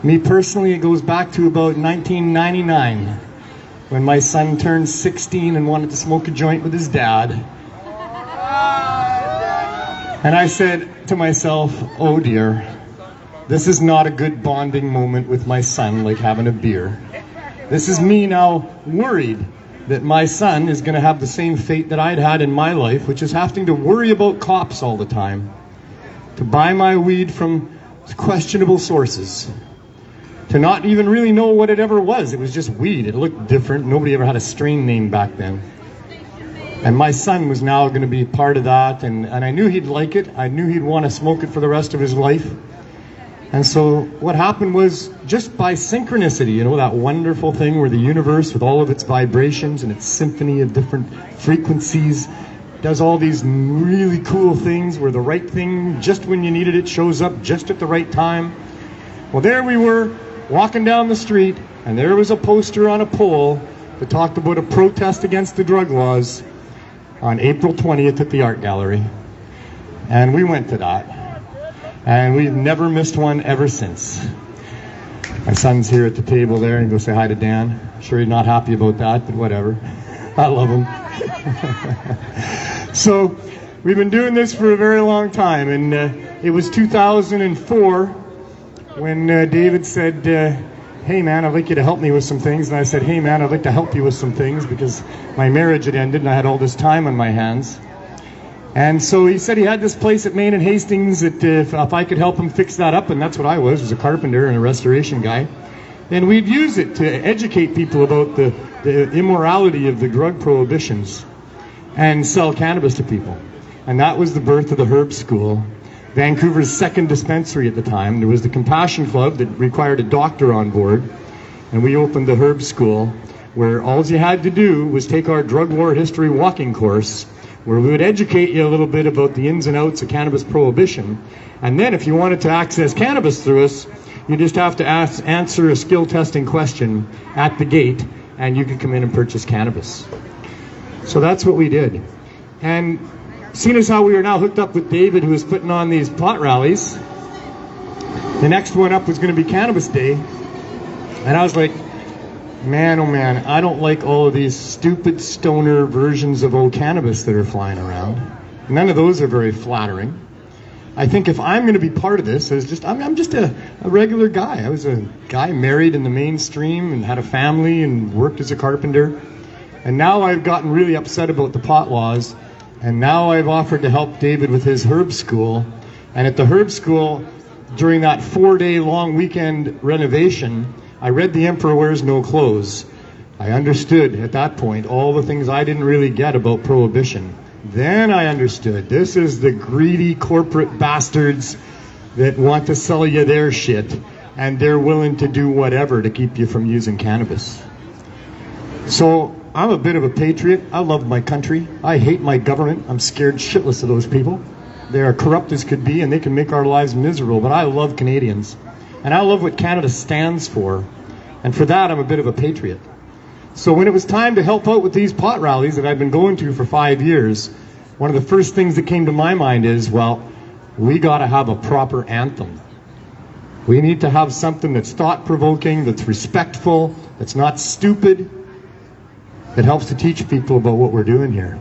Me personally, it goes back to about 1999 when my son turned 16 and wanted to smoke a joint with his dad. And I said to myself, oh dear, this is not a good bonding moment with my son like having a beer. This is me now worried that my son is going to have the same fate that I'd had in my life, which is having to worry about cops all the time, to buy my weed from questionable sources, to not even really know what it ever was. It was just weed. It looked different. Nobody ever had a strain name back then. And my son was now going to be part of that, and I knew he'd like it. I knew he'd want to smoke it for the rest of his life. And so what happened was, just by synchronicity, you know, that wonderful thing where the universe with all of its vibrations and its symphony of different frequencies does all these really cool things where the right thing, just when you needed it, shows up just at the right time. Well, there we were walking down the street, and there was a poster on a pole that talked about a protest against the drug laws on April 20th at the Art Gallery. And we went to that. And we've never missed one ever since. My son's here at the table there, and go say hi to Dan. I'm sure he's not happy about that, but whatever. I love him. So we've been doing this for a very long time, and it was 2004 when David said, hey man, I'd like you to help me with some things. And I said, hey man, I'd like to help you with some things because my marriage had ended and I had all this time on my hands. And so he said he had this place at Main and Hastings that if I could help him fix that up, and that's what I was a carpenter and a restoration guy, then we'd use it to educate people about the immorality of the drug prohibitions and sell cannabis to people. And that was the birth of the Herb School, Vancouver's second dispensary at the time. There was the Compassion Club that required a doctor on board, and we opened the Herb School, where all you had to do was take our drug war history walking course, where we would educate you a little bit about the ins and outs of cannabis prohibition. And then if you wanted to access cannabis through us, you just have to answer a skill testing question at the gate, and you could come in and purchase cannabis. So that's what we did. And seeing as how we are now hooked up with David, who is putting on these pot rallies, the next one up was going to be Cannabis Day. And I was like, man, oh man, I don't like all of these stupid stoner versions of old cannabis that are flying around. None of those are very flattering. I think if I'm going to be part of this, I'm just a regular guy. I was a guy married in the mainstream and had a family and worked as a carpenter. And now I've gotten really upset about the pot laws. And now I've offered to help David with his Herb School. And at the Herb School, during that 4-day long weekend renovation, I read The Emperor Wears No Clothes. I understood at that point all the things I didn't really get about prohibition. Then I understood this is the greedy corporate bastards that want to sell you their shit, and they're willing to do whatever to keep you from using cannabis. So I'm a bit of a patriot. I love my country. I hate my government. I'm scared shitless of those people. They are corrupt as could be, and they can make our lives miserable, but I love Canadians. And I love what Canada stands for. And for that, I'm a bit of a patriot. So when it was time to help out with these pot rallies that I've been going to for 5 years, one of the first things that came to my mind is, well, we got to have a proper anthem. We need to have something that's thought-provoking, that's respectful, that's not stupid, that helps to teach people about what we're doing here.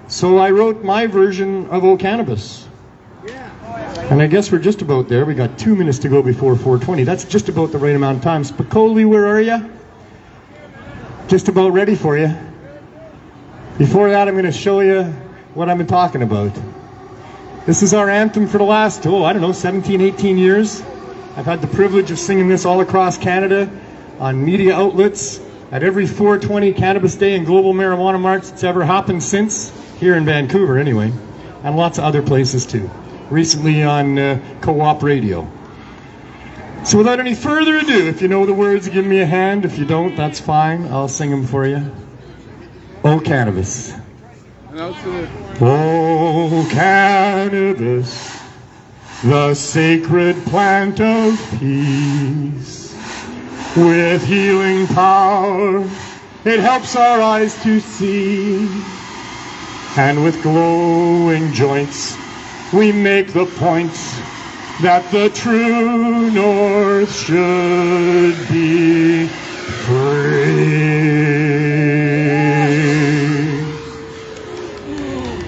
So I wrote my version of O Cannabis. And I guess we're just about there. We got 2 minutes to go before 4:20. That's just about the right amount of time. Spicoli, where are you? Just about ready for you. Before that, I'm going to show you what I've been talking about. This is our anthem for the last, 17, 18 years. I've had the privilege of singing this all across Canada on media outlets at every 420 Cannabis Day and Global Marijuana March that's ever happened since. here in Vancouver anyway, and lots of other places too. Recently on Co-op Radio. So without any further ado, if you know the words, give me a hand. If you don't, that's fine. I'll sing them for you. Oh, Cannabis. Oh, Cannabis, the sacred plant of peace. With healing power, it helps our eyes to see. And with glowing joints, we make the point that the true north should be free.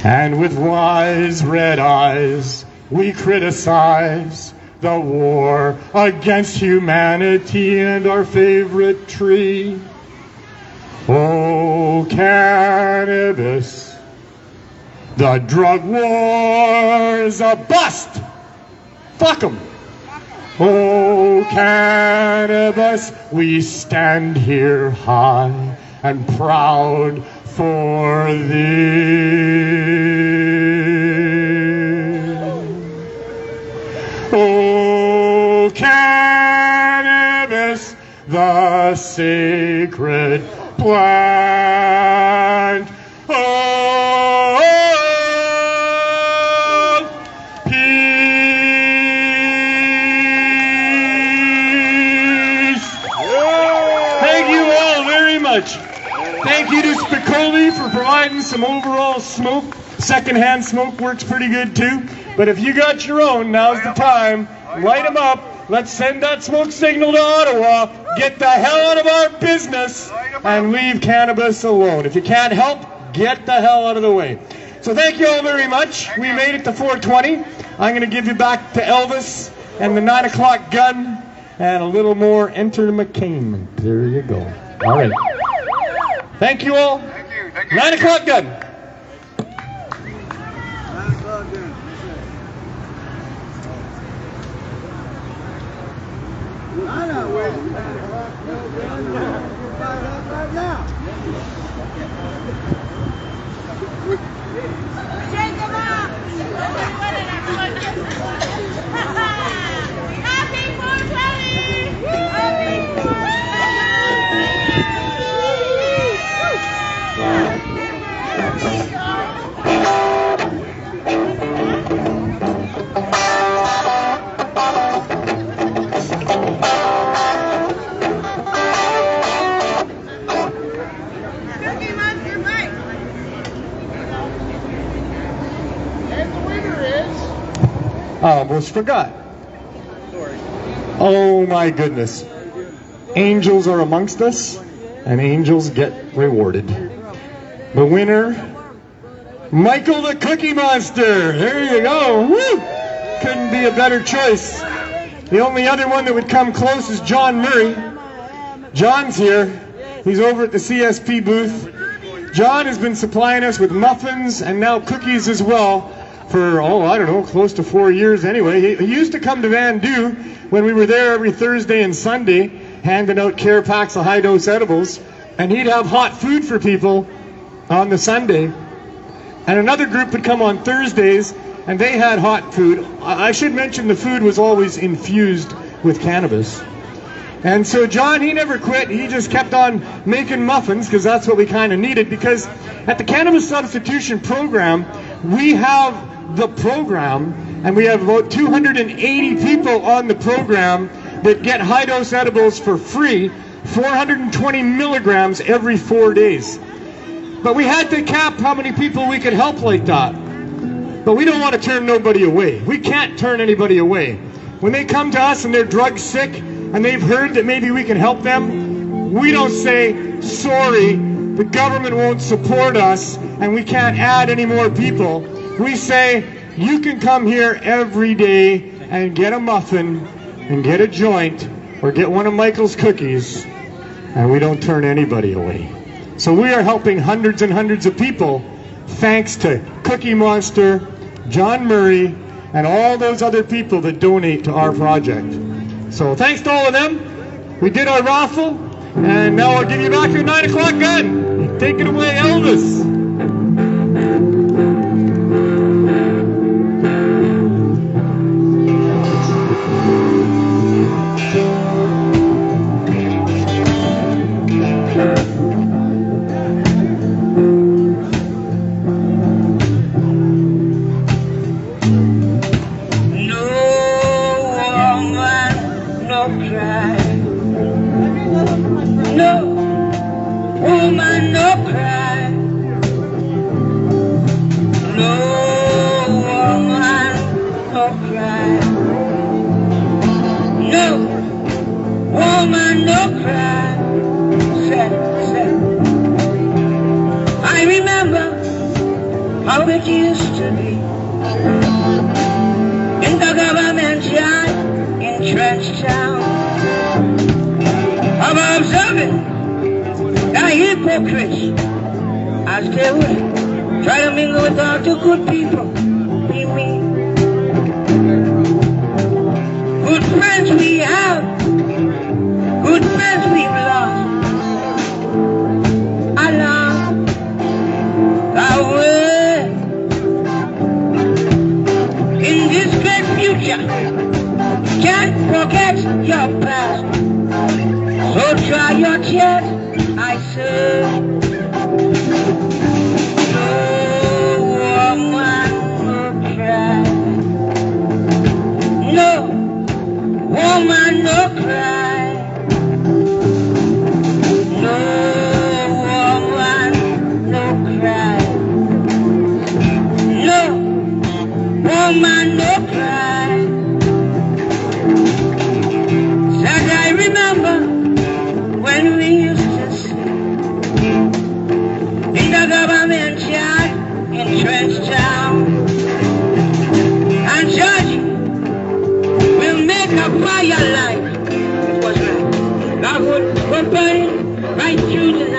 And with wise red eyes, we criticize the war against humanity and our favorite tree. Oh, cannabis, the drug war's a bust. Fuck 'em. Oh, cannabis, we stand here high and proud for thee. Oh, cannabis, the sacred plant. Oh, thank you all very much. Thank you to Spicoli for providing some overall smoke. Secondhand smoke works pretty good too. But if you got your own, now's the time. Light them up. Let's send that smoke signal to Ottawa. Get the hell out of our business and leave cannabis alone. If you can't help, get the hell out of the way. So thank you all very much. We made it to 4:20. I'm going to give you back to Elvis and the 9 o'clock gun. And a little more entertainment. There you go. All right. Thank you all. Thank you. 9 o'clock gun. Shake them up! Happy 420! Happy 420! I almost forgot. Oh my goodness. Angels are amongst us, and angels get rewarded. The winner, Michael the Cookie Monster. There you go. Woo! Couldn't be a better choice. The only other one that would come close is John Murray. John's here. He's over at the CSP booth. John has been supplying us with muffins and now cookies as well for, I don't know, close to 4 years anyway. He used to come to Vandu when we were there every Thursday and Sunday, handing out care packs of high-dose edibles, and he'd have hot food for people on the Sunday. And another group would come on Thursdays, and they had hot food. I should mention the food was always infused with cannabis. And so John, he never quit. He just kept on making muffins because that's what we kind of needed, because at the Cannabis Substitution Program, we have the program, and we have about 280 people on the program that get high-dose edibles for free, 420 milligrams every 4 days. But we had to cap how many people we could help like that. But we don't want to turn nobody away. We can't turn anybody away. When they come to us and they're drug sick and they've heard that maybe we can help them, we don't say, sorry, the government won't support us and we can't add any more people. We say, you can come here every day and get a muffin and get a joint or get one of Michael's cookies, and we don't turn anybody away. So we are helping hundreds and hundreds of people thanks to Cookie Monster, John Murray, and all those other people that donate to our project. So thanks to all of them. We did our raffle, and now I'll give you back your 9 o'clock gun. Take it away, Elvis. I remember how it used to be in the government yard in Trench Town. I'm observing the hypocrites as they would try to mingle with all the good people. Be me. Good friends we have, good friends we've lost. Along the way, in this great future, can't forget your past. So try your chance, I say. No woman no cry. No woman no cry. No woman no cry. No woman no cry. Said I remember when we used to sit in the government yard in Trench Town, and Georgie will make a fire light. It was right. God would burn right through the night.